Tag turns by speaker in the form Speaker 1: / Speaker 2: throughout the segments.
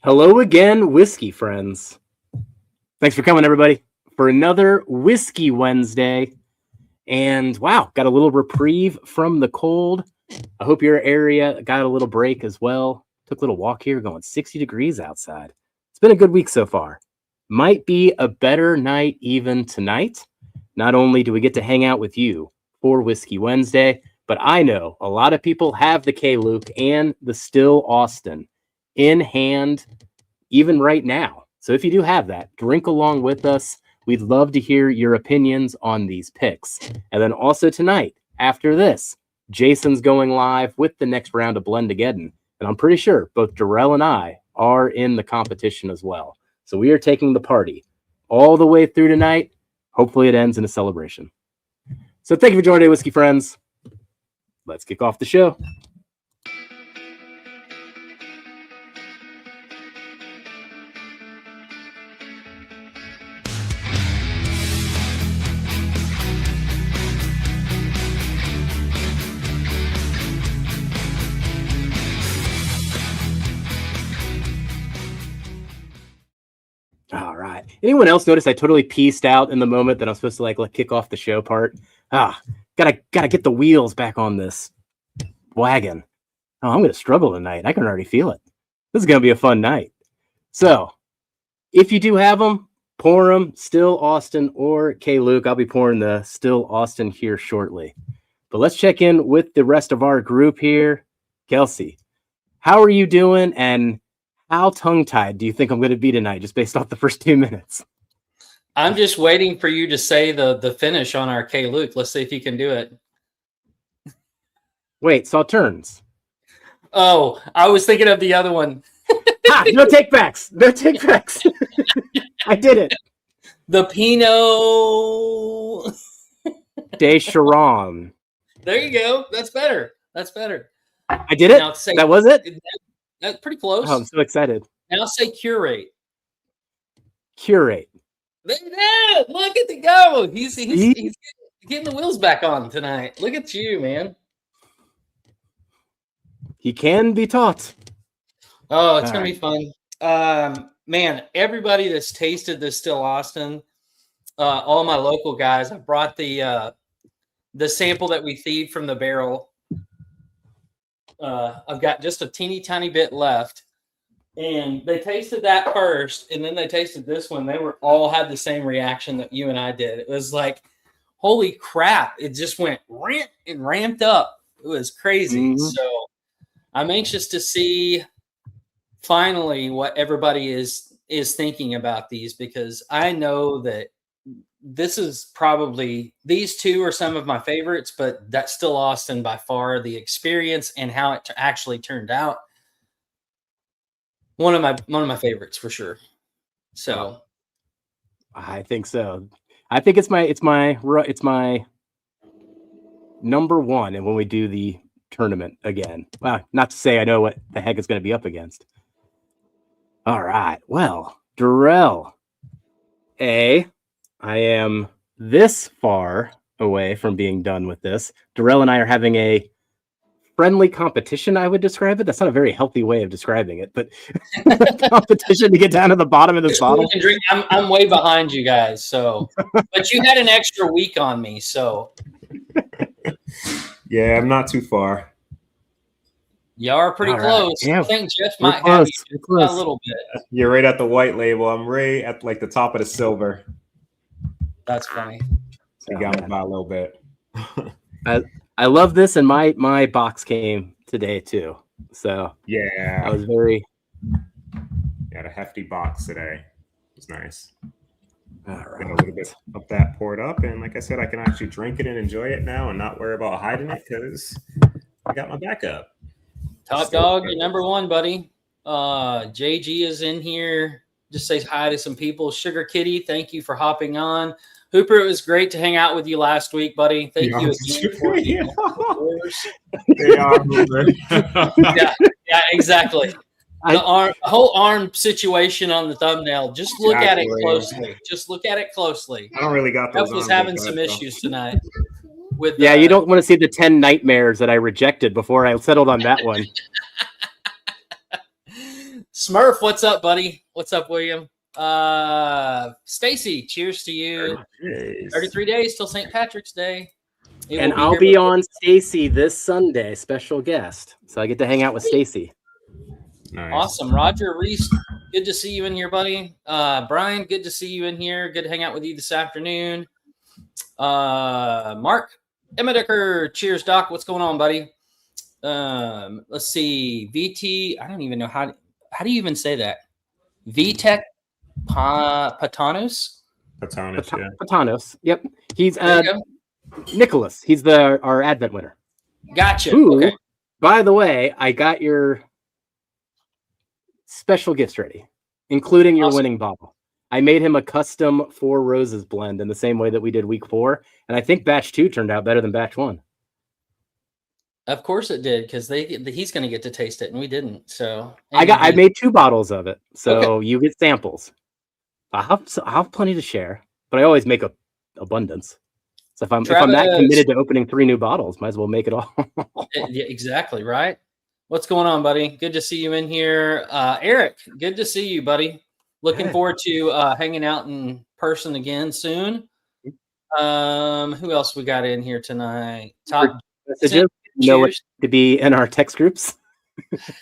Speaker 1: Hello again, whiskey friends. Thanks for coming, everybody, for another Whiskey Wednesday. And wow, got a little reprieve from the cold. I hope your area got a little break as well. Took a little walk here, going 60 degrees outside. It's been a good week so far. Might be a better night even tonight. Not only do we get to hang out with you for Whiskey Wednesday, but I know a lot of people have the K-Luke and the Still Austin in hand even right now. So if you do have that, drink along with us. We'd love to hear your opinions on these picks. And then also tonight, after this, Jason's going live with the next round of Blendageddon. And I'm pretty sure both Darrell and I are in the competition as well. So we are taking the party all the way through tonight. Hopefully it ends in a celebration. So thank you for joining, whiskey friends. Let's kick off the show. All right. Anyone else notice I totally pieced out in the moment that I'm supposed to like kick off the show part? Gotta get the wheels back on this wagon. Oh, I'm gonna struggle tonight. I can already feel it. This is gonna be a fun night. So, if you do have them, pour them. Still Austin or K-Luke. I'll be pouring the Still Austin here shortly. But let's check in with the rest of our group here. Kelsey, how are you doing? And how tongue-tied do you think I'm going to be tonight, just based off the first 2 minutes?
Speaker 2: I'm just waiting for you to say the finish on our K-Luke. Let's see if you can do it.
Speaker 1: Wait, Sauternes.
Speaker 2: Oh, I was thinking of the other one.
Speaker 1: No take-backs. No take-backs. I did it.
Speaker 2: The Pinot
Speaker 1: de Chiron.
Speaker 2: There you go. That's better. That's better.
Speaker 1: I did it? Now say, that was it?
Speaker 2: That's pretty close.
Speaker 1: Oh, I'm so excited.
Speaker 2: Now say curate.
Speaker 1: Curate.
Speaker 2: Yeah, look at the go. He's getting the wheels back on tonight. Look at you, man.
Speaker 1: He can be taught.
Speaker 2: Oh, it's going to be fun. Man, everybody that's tasted this Still Austin, all my local guys, I brought the sample that we feed from the barrel. I've got just a teeny tiny bit left, and they tasted that first, and then they tasted this one. They were all had the same reaction that you and I did. It was like, holy crap. It just went ramped up. It was crazy. Mm-hmm. So I'm anxious to see finally what everybody is thinking about these, because I know that this is probably, these two are some of my favorites, but that's Still Austin by far. The experience and how it actually turned out, one of my favorites for sure. So
Speaker 1: I think so. I think it's my number one. And when we do the tournament again, well, not to say I know what the heck it's going to be up against. All right. Well, Darrell, I am this far away from being done with this. Darrell and I are having a friendly competition, I would describe it. That's not a very healthy way of describing it, but competition to get down to the bottom of this bottle.
Speaker 2: I'm way behind you guys, so but you had an extra week on me, so
Speaker 3: yeah, I'm not too far.
Speaker 2: You are pretty close.
Speaker 1: Yeah,
Speaker 2: I think Jeff might have you a little bit.
Speaker 3: You're right at the white label. I'm right at like the top of the silver.
Speaker 2: That's funny.
Speaker 3: So you got me by a little bit.
Speaker 1: I love this, and my box came today too. So
Speaker 3: yeah,
Speaker 1: I was very
Speaker 3: a hefty box today. It was nice.
Speaker 1: All right.
Speaker 3: Got a little bit of that poured up, and like I said, I can actually drink it and enjoy it now, and not worry about hiding it because I got my backup.
Speaker 2: Top dog, you're number one, buddy. JG is in here. Just say hi to some people. Sugar Kitty, thank you for hopping on. Hooper, it was great to hang out with you last week, buddy. Thank you again for yeah, exactly. The whole arm situation on the thumbnail. Just look at it closely. Just look at it closely.
Speaker 3: I don't really got those.
Speaker 2: Jeff was having some issues tonight. With
Speaker 1: you don't want to see the 10 nightmares that I rejected before I settled on that one.
Speaker 2: Smurf, what's up, buddy? What's up, William? Stacy, cheers to you. 33 days till St. Patrick's Day.
Speaker 1: And I'll be on Stacy this Sunday, special guest. So I get to hang out with Stacy.
Speaker 3: Nice.
Speaker 2: Awesome. Roger Reese, good to see you in here, buddy. Brian, good to see you in here. Good to hang out with you this afternoon. Mark Emmedecker, cheers, Doc. What's going on, buddy? Let's see. VT, I don't even know how do you even say that? VTech Patanos?
Speaker 3: Patanos, yeah.
Speaker 1: Patanos. Yep. He's Nicholas. He's our Advent winner.
Speaker 2: Gotcha.
Speaker 1: Ooh,
Speaker 2: okay.
Speaker 1: By the way, I got your special gifts ready, including your winning bottle. I made him a custom 4 Roses blend in the same way that we did week 4, and I think batch 2 turned out better than batch 1.
Speaker 2: Of course it did, because he's going to get to taste it, and we didn't. So
Speaker 1: I made 2 bottles of it, so you get samples. I have plenty to share, but I always make a abundance. So if I'm that committed to opening 3 new bottles, might as well make it all.
Speaker 2: Yeah, exactly right. What's going on, buddy? Good to see you in here, Eric. Good to see you, buddy. Looking forward to hanging out in person again soon. Who else we got in here tonight? Top
Speaker 1: messages. You know what to be in our text groups.
Speaker 2: Steamy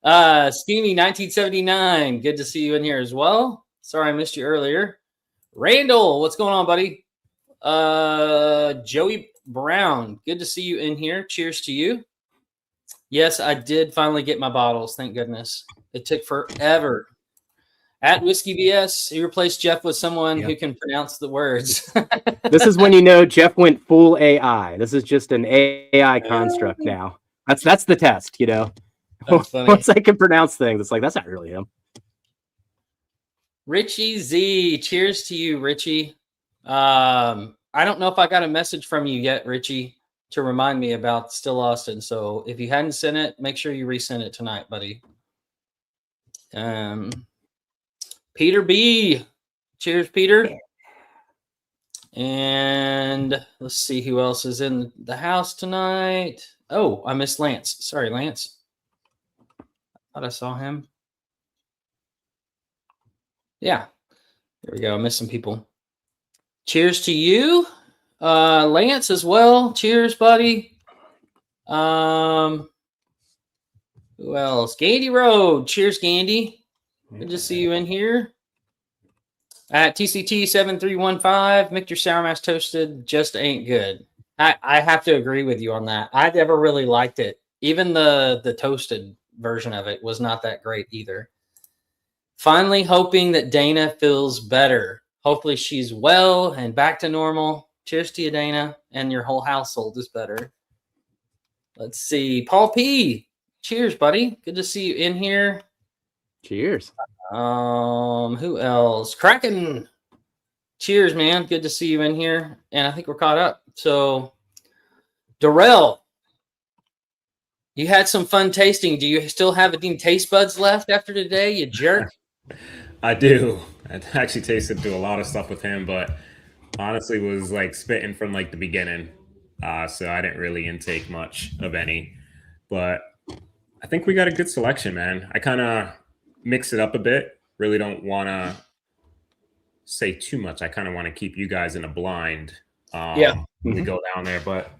Speaker 2: 1979. Good to see you in here as well. Sorry I missed you earlier. Randall, what's going on, buddy? Joey Brown, good to see you in here. Cheers to you. Yes, I did finally get my bottles. Thank goodness. It took forever. At Whiskey BS, he replaced Jeff with someone who can pronounce the words.
Speaker 1: This is when you know Jeff went full AI. This is just an AI construct now. That's the test, you know. Once I can pronounce things, it's like that's not really him.
Speaker 2: Richie Z, cheers to you, Richie. I don't know if I got a message from you yet, Richie, to remind me about Still Austin. So if you hadn't sent it, make sure you resend it tonight, buddy. Peter B, cheers, Peter. And let's see who else is in the house tonight. Oh, I missed Lance. Sorry, Lance. I thought I saw him. Yeah, there we go. I missed some people. Cheers to you, Lance, as well. Cheers, buddy. Who else? Gandy Road. Cheers, Gandy. Good to see you in here. At TCT 7315, Mr. Sour Mash Toasted just ain't good. I have to agree with you on that. I never really liked it. Even the toasted version of it was not that great either. Finally hoping that Dana feels better. Hopefully she's well and back to normal. Cheers to you, Dana, and your whole household is better. Let's see. Paul P. Cheers, buddy. Good to see you in here.
Speaker 1: Cheers.
Speaker 2: Who else? Kraken. Cheers, man. Good to see you in here. And I think we're caught up. So, Darrell, you had some fun tasting. Do you still have any taste buds left after today, you jerk?
Speaker 3: I do. I actually tasted through a lot of stuff with him, but honestly was like spitting from like the beginning. So I didn't really intake much of any. But I think we got a good selection, man. I kind of mix it up a bit. Really don't want to say too much. I kind of want to keep you guys in a blind when we go down there. But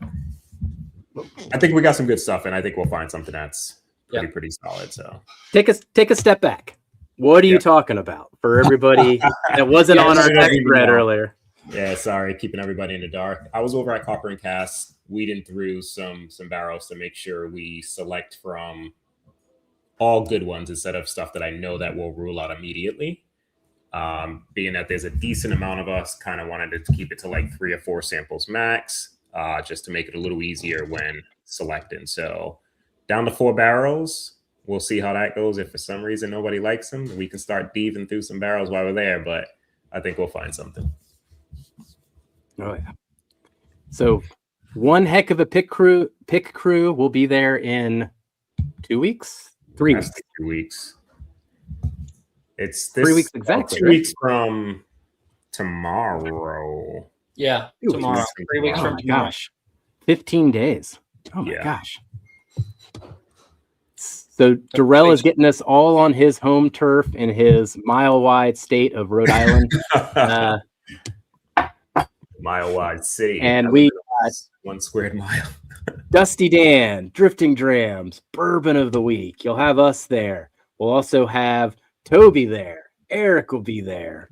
Speaker 3: I think we got some good stuff, and I think we'll find something that's pretty solid. So take
Speaker 1: a step back. What are you talking about for everybody that wasn't on our text thread earlier?
Speaker 3: Yeah, sorry, keeping everybody in the dark. I was over at Copper and Cask, weeding through some barrels to make sure we select from all good ones instead of stuff that I know that we'll rule out immediately. Being that there's a decent amount of us, kind of wanted to keep it to like 3 or 4 samples max, just to make it a little easier when selecting. So down to 4 barrels. We'll see how that goes. If for some reason nobody likes them, we can start thieving through some barrels while we're there. But I think we'll find something.
Speaker 1: Oh yeah. So one heck of a pick crew will be there in 2 weeks, 3 weeks.
Speaker 3: 2 weeks. It's
Speaker 1: 3 weeks exactly.
Speaker 3: 2 weeks from tomorrow.
Speaker 2: Yeah, tomorrow. 3 weeks from tomorrow.
Speaker 1: Gosh, 15 days. Oh my gosh. So Darrell is getting us all on his home turf in his mile-wide state of Rhode Island.
Speaker 3: Mile-wide city.
Speaker 1: And we got
Speaker 3: 1 squared mile.
Speaker 1: Dusty Dan, Drifting Drams, Bourbon of the Week. You'll have us there. We'll also have Toby there. Eric will be there.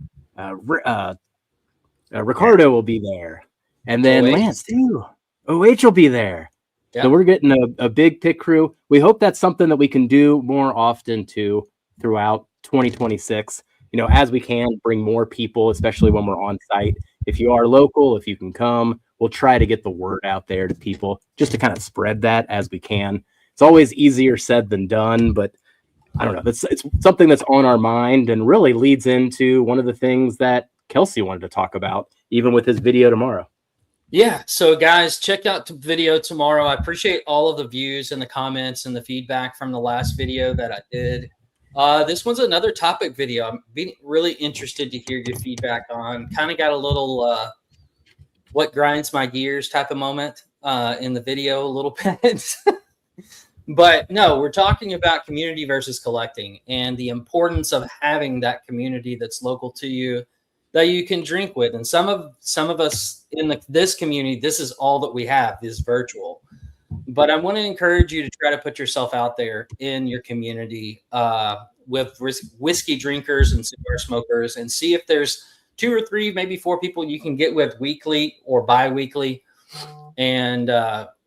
Speaker 1: Ricardo will be there. And then Lance, too. OH will be there. Yep. So we're getting a big pit crew. We hope that's something that we can do more often too throughout 2026. You know, as we can bring more people, especially when we're on site. If you are local, if you can come, we'll try to get the word out there to people just to kind of spread that as we can. It's always easier said than done, but I don't know. It's something that's on our mind and really leads into one of the things that Kelsey wanted to talk about, even with his video tomorrow.
Speaker 2: Yeah. So guys, check out the video tomorrow. I appreciate all of the views and the comments and the feedback from the last video that I did. This one's another topic video. I'm being really interested to hear your feedback on. Kind of got a little what grinds my gears type of moment in the video a little bit. But no, we're talking about community versus collecting and the importance of having that community that's local to you that you can drink with. And some of us in this community, this is all that we have is virtual. But I want to encourage you to try to put yourself out there in your community with whiskey drinkers and cigar smokers and see if there's 2 or 3, maybe 4 people you can get with weekly or bi-weekly and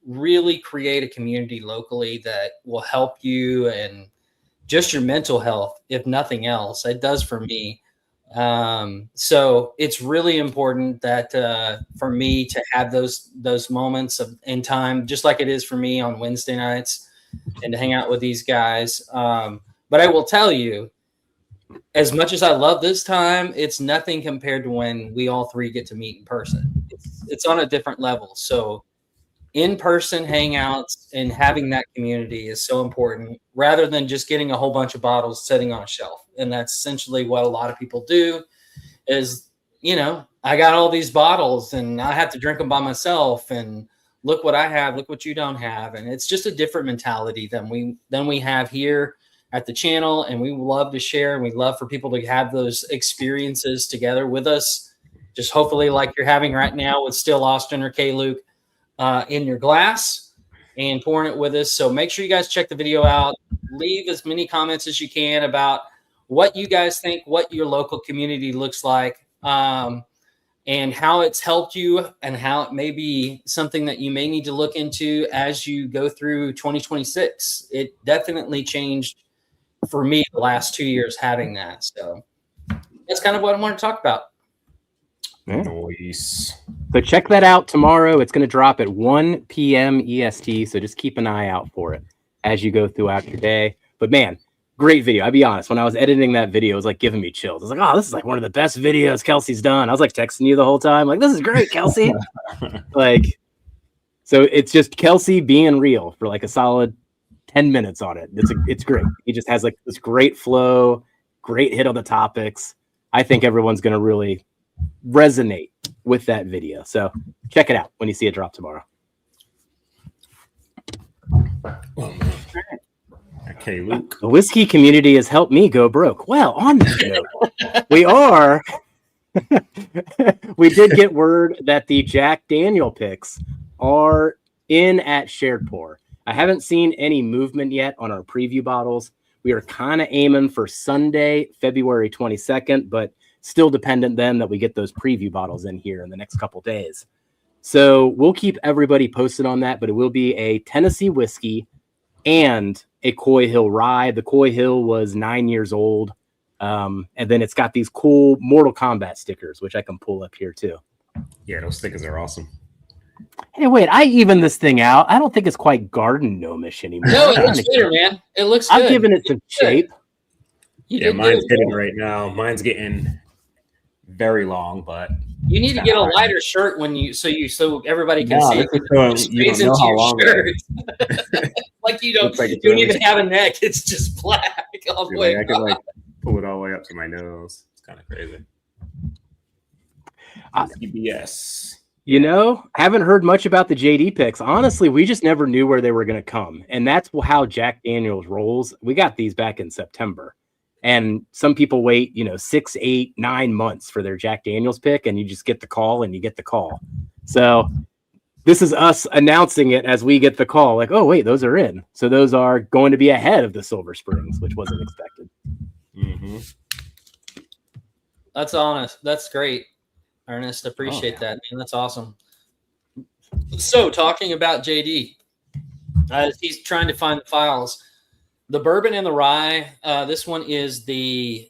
Speaker 2: really create a community locally that will help you and just your mental health, if nothing else. It does for me. So it's really important that for me to have those moments in time, just like it is for me on Wednesday nights, and to hang out with these guys. But I will tell you, as much as I love this time, it's nothing compared to when we all 3 get to meet in person. It's on a different level. So in-person hangouts and having that community is so important rather than just getting a whole bunch of bottles sitting on a shelf. And that's essentially what a lot of people do is, you know, I got all these bottles and I have to drink them by myself and look what I have, look what you don't have. And it's just a different mentality than we have here at the channel. And we love to share and we love for people to have those experiences together with us. Just hopefully like you're having right now with Still Austin or K-Luke in your glass and pouring it with us. So make sure you guys check the video out. Leave as many comments as you can about what you guys think, what your local community looks like, and how it's helped you and how it may be something that you may need to look into as you go through 2026. It definitely changed for me the last 2 years having that. So that's kind of what I want to talk about.
Speaker 3: Nice.
Speaker 1: So check that out tomorrow. It's going to drop at 1 p.m. EST. So just keep an eye out for it as you go throughout your day. But man, great video. I'll be honest. When I was editing that video, it was like giving me chills. I was like, oh, this is like one of the best videos Kelsey's done. I was like texting you the whole time. Like, this is great, Kelsey. Like, so it's just Kelsey being real for like a solid 10 minutes on it. It's great. He just has like this great flow, great hit on the topics. I think everyone's going to really resonate with that video. So check it out when you see it drop tomorrow.
Speaker 3: Okay, Luke.
Speaker 1: The whiskey community has helped me go broke. Well, on that note, we did get word that the Jack Daniel picks are in at Shared Pour. I haven't seen any movement yet on our preview bottles. We are kind of aiming for Sunday, February 22nd, but still dependent then that we get those preview bottles in here in the next couple days. So we'll keep everybody posted on that, but it will be a Tennessee whiskey and a Coy Hill rye. The Coy Hill was 9 years old. And then it's got these cool Mortal Kombat stickers, which I can pull up here too.
Speaker 3: Yeah, those stickers are awesome.
Speaker 1: Hey, wait, I even this thing out. I don't think it's quite garden gnomish anymore.
Speaker 2: No, it looks better, man. It looks good.
Speaker 1: I'm giving it some shape.
Speaker 3: Yeah, mine's getting right now. Mine's getting very long, but
Speaker 2: you need to get a lighter shirt when so everybody can see it.
Speaker 3: You don't know how long
Speaker 2: it is. Like you don't even have a neck. It's just black all the way.
Speaker 3: I can like pull it all the way up to my nose. It's kind of crazy. CBS.
Speaker 1: You know, haven't heard much about the JD picks. Honestly, we just never knew where they were going to come. And that's how Jack Daniels rolls. We got these back in September. And some people wait, 6, 8, 9 months for their Jack Daniels pick, and you just get the call and you get the call. So this is us announcing it as we get the call. Like, oh, wait, those are in. So those are going to be ahead of the Silver Springs, which wasn't expected.
Speaker 3: Mm-hmm.
Speaker 2: That's honest. That's great, Ernest. Appreciate that, man. That's awesome. So talking about JD, he's trying to find the files. The bourbon and the rye. This one is the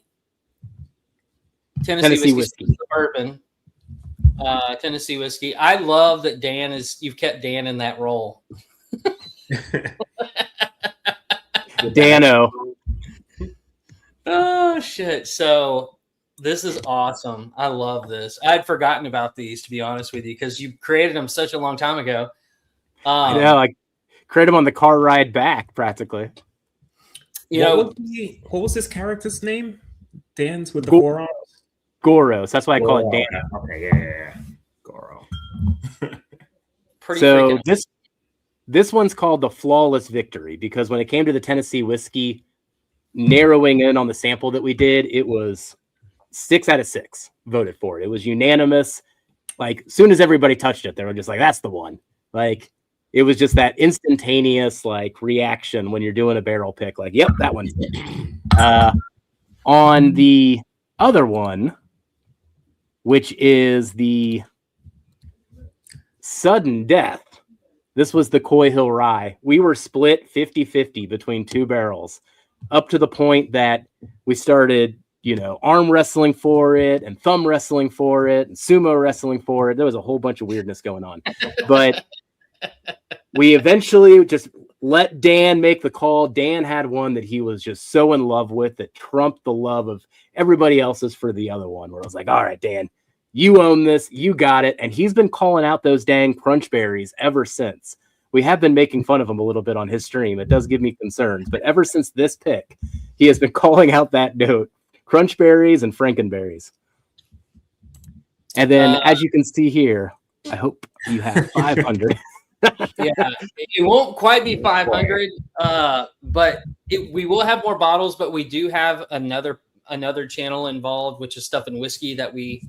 Speaker 2: Tennessee whiskey. The bourbon. Tennessee whiskey. I love that you've kept Dan in that role.
Speaker 1: Dano.
Speaker 2: Oh shit. So this is awesome. I love this. I'd forgotten about these, to be honest with you, because you created them such a long time ago.
Speaker 1: I know, I created them on the car ride back practically.
Speaker 3: What was his character's name? Dan's with the forearms?
Speaker 1: Goros. That's why I call it Dana.
Speaker 3: Okay, yeah. Goro.
Speaker 1: So this one's called the Flawless Victory, because when it came to the Tennessee whiskey, narrowing in on the sample that we did, it was 6 out of 6 voted for it. It was unanimous. Like, as soon as everybody touched it, they were just like, that's the one. Like, it was just that instantaneous reaction when you're doing a barrel pick. Like, yep, that one. On the other one, which is the Sudden Death, this was the Coy Hill Rye. We were split 50-50 between 2 barrels, up to the point that we started, arm wrestling for it and thumb wrestling for it and sumo wrestling for it. There was a whole bunch of weirdness going on. But we eventually just let Dan make the call. Dan had one that he was just so in love with that trumped the love of everybody else's for the other one, where I was like, all right, Dan, you own this. You got it. And he's been calling out those dang crunch berries ever since. We have been making fun of him a little bit on his stream. It does give me concerns. But ever since this pick, he has been calling out that note, crunch berries and frankenberries. And then, as you can see here, I hope you have 500.
Speaker 2: Yeah, it won't quite be 500, but we will have more bottles. But we do have another channel involved, which is Stuff and Whiskey, that we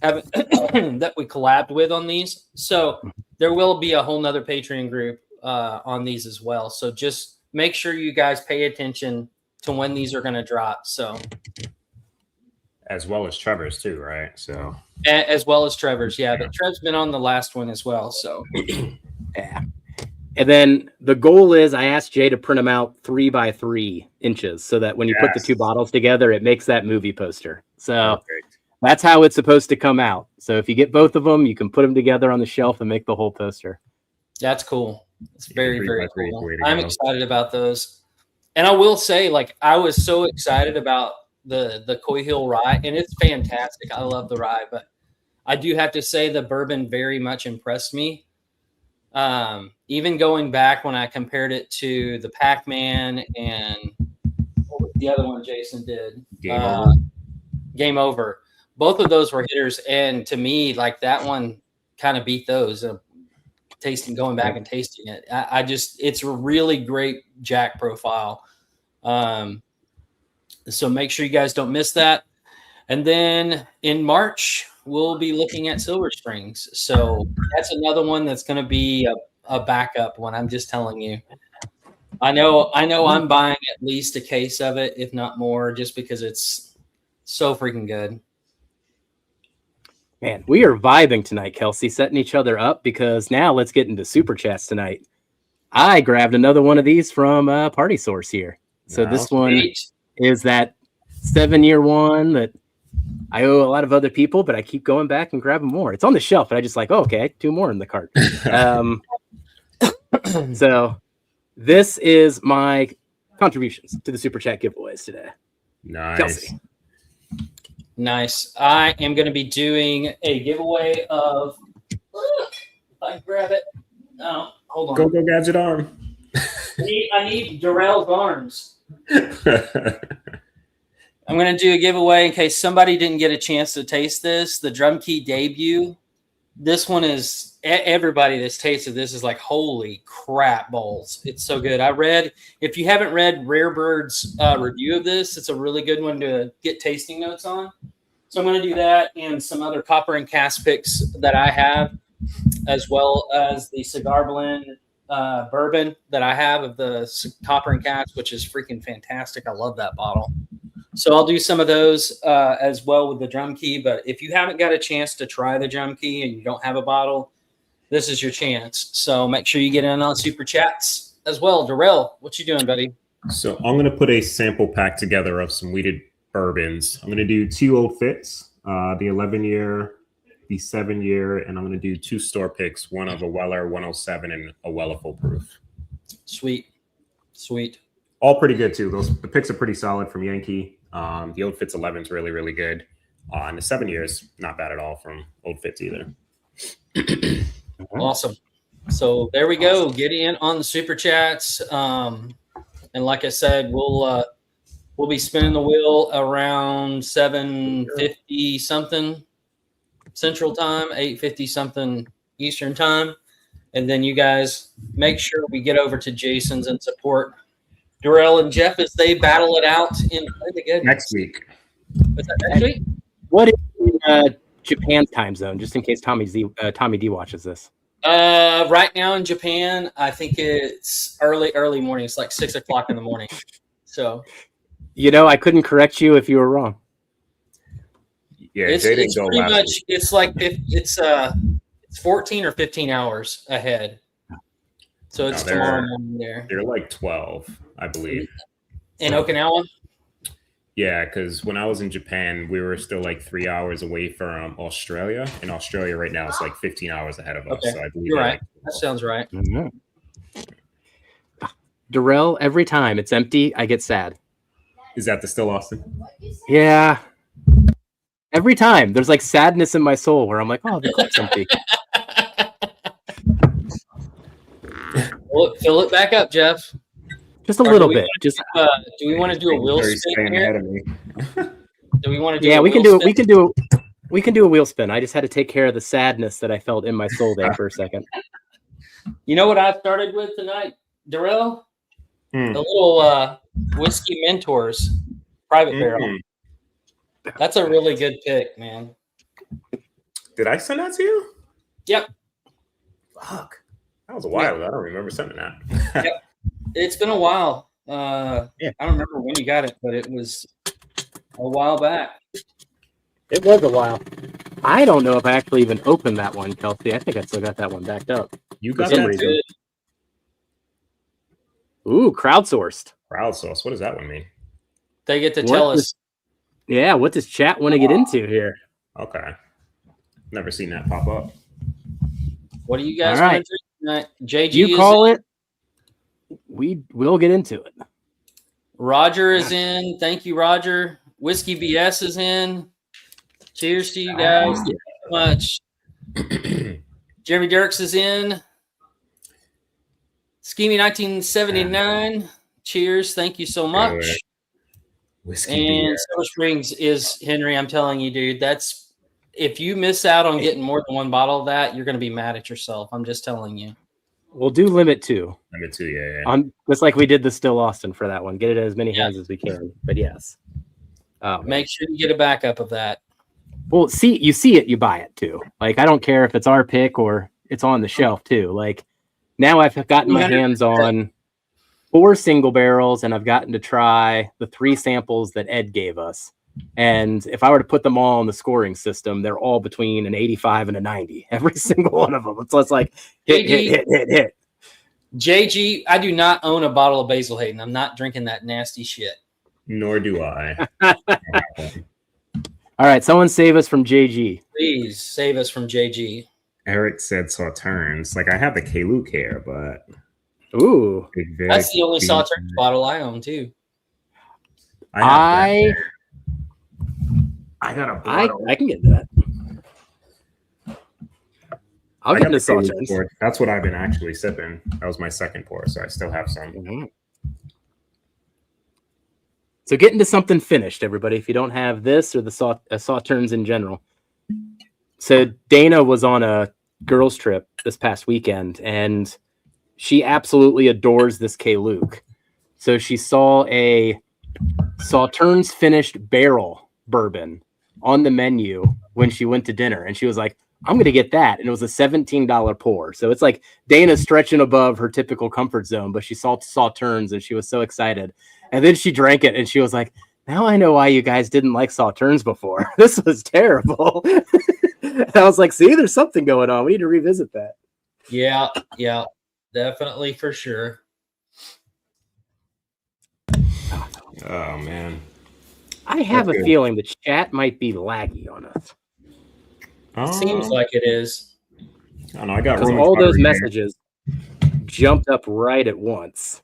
Speaker 2: have that we collabed with on these. So there will be a whole nother Patreon group on these as well. So just make sure you guys pay attention to when these are going to drop. So
Speaker 3: as well as Trevor's too, right? So
Speaker 2: as well as Trevor's, yeah. But Trev's been on the last one as well. So
Speaker 1: yeah. And then the goal is, I asked Jay to print them out 3 by 3 inches, so that when you put the 2 bottles together, it makes that movie poster. So that's how it's supposed to come out. So if you get both of them, you can put them together on the shelf and make the whole poster.
Speaker 2: That's cool. It's very, very cool. I'm excited about those. And I will say, I was so excited about the Coy Hill Rye, and it's fantastic. I love the rye, but I do have to say the bourbon very much impressed me. Even going back when I compared it to the Pac-Man and what was the other one Jason did? Game Over. Both of those were hitters, and to me, that one kind of beat those. Going back and tasting it, it's a really great Jack profile. So make sure you guys don't miss that. And then in March, we'll be looking at Silver Springs. So that's another one that's going to be a backup one. I'm just telling you. I know I'm buying at least a case of it, if not more, just because it's so freaking good.
Speaker 1: Man, we are vibing tonight, Kelsey, setting each other up, because now let's get into Super Chats tonight. I grabbed another one of these from Party Source here. So this one is that 7-year one that I owe a lot of other people, but I keep going back and grabbing more. It's on the shelf, and I just okay, 2 more in the cart. So this is my contributions to the Super Chat giveaways today.
Speaker 3: Nice.
Speaker 1: Kelsey.
Speaker 2: Nice. I am going to be doing a giveaway of. If I grab it. Oh, hold on.
Speaker 3: Go gadget arm.
Speaker 2: I need Darrell's arms. I'm going to do a giveaway in case somebody didn't get a chance to taste this. The Drum Key Debut This one is everybody that's tasted this is like, holy crap balls. It's so good. If you haven't read Rare Bird's review of this, it's a really good one to get tasting notes on. So I'm going to do that and some other copper and cast picks that I have, as well as the Cigar Blend bourbon that I have of the copper and cast, which is freaking fantastic. I love that bottle. So I'll do some of those as well with the drum key. But if you haven't got a chance to try the drum key and you don't have a bottle, this is your chance. So make sure you get in on super chats as well. Darrell, what you doing, buddy?
Speaker 3: So I'm going to put a sample pack together of some weeded bourbons. I'm going to do 2 old fits, the 11-year, the 7-year, and I'm going to do 2 store picks, one of a Weller 107 and a Weller Full Proof.
Speaker 2: Sweet.
Speaker 3: All pretty good too. The picks are pretty solid from Yankee. The Old Fits 11 is really, really good. And the 7 years, not bad at all from Old Fits either.
Speaker 2: Awesome. So there we go. Get in on the super chats. And like I said, we'll be spinning the wheel around 7:50 something Central Time, 8:50 something Eastern Time. And then you guys make sure we get over to Jason's and support Darrell and Jeff as they battle it out
Speaker 3: Next week.
Speaker 2: Is that next week?
Speaker 1: What is Japan's time zone, just in case Tommy D watches this?
Speaker 2: Right now in Japan, I think it's early morning. It's like 6 o'clock in the morning. So,
Speaker 1: I couldn't correct you if you were wrong.
Speaker 3: Yeah,
Speaker 2: it's pretty much. It's like it's 14 or 15 hours ahead. So it's tomorrow morning there.
Speaker 3: They're like 12, I believe.
Speaker 2: In Okinawa?
Speaker 3: Yeah, because when I was in Japan, we were still like 3 hours away from Australia. And Australia right now is like 15 hours ahead of us.
Speaker 2: Okay.
Speaker 3: So I believe
Speaker 2: you're right. That sounds right.
Speaker 1: Mm-hmm. Darrell, every time it's empty, I get sad.
Speaker 3: Is that the still Austin?
Speaker 1: Yeah. Every time there's like sadness in my soul where I'm like, oh, the clip's empty.
Speaker 2: Well, fill it back up, Jeff.
Speaker 1: Just a little bit. Do
Speaker 2: we want to do a wheel spin here? Do we want to do?
Speaker 1: Yeah, we can do it. We can do a wheel spin. I just had to take care of the sadness that I felt in my soul there for a second.
Speaker 2: You know what I started with tonight, Darrell? The little Whiskey Mentors private barrel. That's a really good pick, man.
Speaker 3: Did I send that to you?
Speaker 2: Yep.
Speaker 3: Fuck. That was a while ago. I don't remember sending that.
Speaker 2: Yep. It's been a while. I don't remember when you got it, but it was a while back.
Speaker 1: It was a while. I don't know if I actually even opened that one, Kelsey. I think I still got that one backed up.
Speaker 3: You got that
Speaker 1: reason. Ooh, crowdsourced.
Speaker 3: Crowdsourced. What does that one mean?
Speaker 2: They get to tell us.
Speaker 1: Yeah, what does chat want to get into here?
Speaker 3: Okay. Never seen that pop up.
Speaker 2: What do you guys want to do tonight? JG,
Speaker 1: you call it. We'll get into it.
Speaker 2: Roger is in. Thank you, Roger. Whiskey BS is in. Cheers to you guys. Thank you so much. Jeremy Dirks is in. Scheming 1979. Cheers. Thank you so much.
Speaker 3: Whiskey
Speaker 2: and Silver Springs is Henry. I'm telling you, dude, that's if you miss out on getting more than one bottle of that, you're going to be mad at yourself. I'm just telling you.
Speaker 1: We'll do limit 2.
Speaker 3: Limit 2, yeah.
Speaker 1: Just like we did the Still Austin for that one. Get it in as many hands as we can. But yes.
Speaker 2: Make sure you get a backup of that.
Speaker 1: Well, you see it, you buy it too. Like, I don't care if it's our pick or it's on the shelf too. Like, now I've gotten my hands on 4 single barrels and I've gotten to try the 3 samples that Ed gave us. And if I were to put them all in the scoring system, they're all between an 85 and a 90. Every single one of them. So it's like hit.
Speaker 2: JG, I do not own a bottle of Basil Hayden. I'm not drinking that nasty shit.
Speaker 3: Nor do I.
Speaker 1: All right, someone save us from JG.
Speaker 2: Please save us from JG.
Speaker 3: Eric said Sauternes. Like, I have the K-Luke here, but...
Speaker 1: Ooh.
Speaker 2: That's the only Sauternes bottle I own, too.
Speaker 1: I
Speaker 3: got a bottle.
Speaker 1: I can get that. I'll get the Sauternes.
Speaker 3: That's what I've been actually sipping. That was my second pour, so I still have some.
Speaker 1: Mm-hmm. So get into something finished, everybody. If you don't have this or the Sauternes in general. So Dana was on a girls trip this past weekend, and she absolutely adores this K-Luke. So she saw Sauternes finished barrel bourbon on the menu when she went to dinner, and she was like, I'm going to get that. And it was a $17 pour. So it's like Dana's stretching above her typical comfort zone, but she saw Sauternes and she was so excited. And then she drank it and she was like, now I know why you guys didn't like Sauternes before. This was terrible. And I was like, see, there's something going on. We need to revisit that.
Speaker 2: Yeah, definitely for sure.
Speaker 3: Oh, man.
Speaker 1: I have a feeling the chat might be laggy on us.
Speaker 2: Seems like it is.
Speaker 3: I don't know. I got
Speaker 1: all those messages jumped up right at once.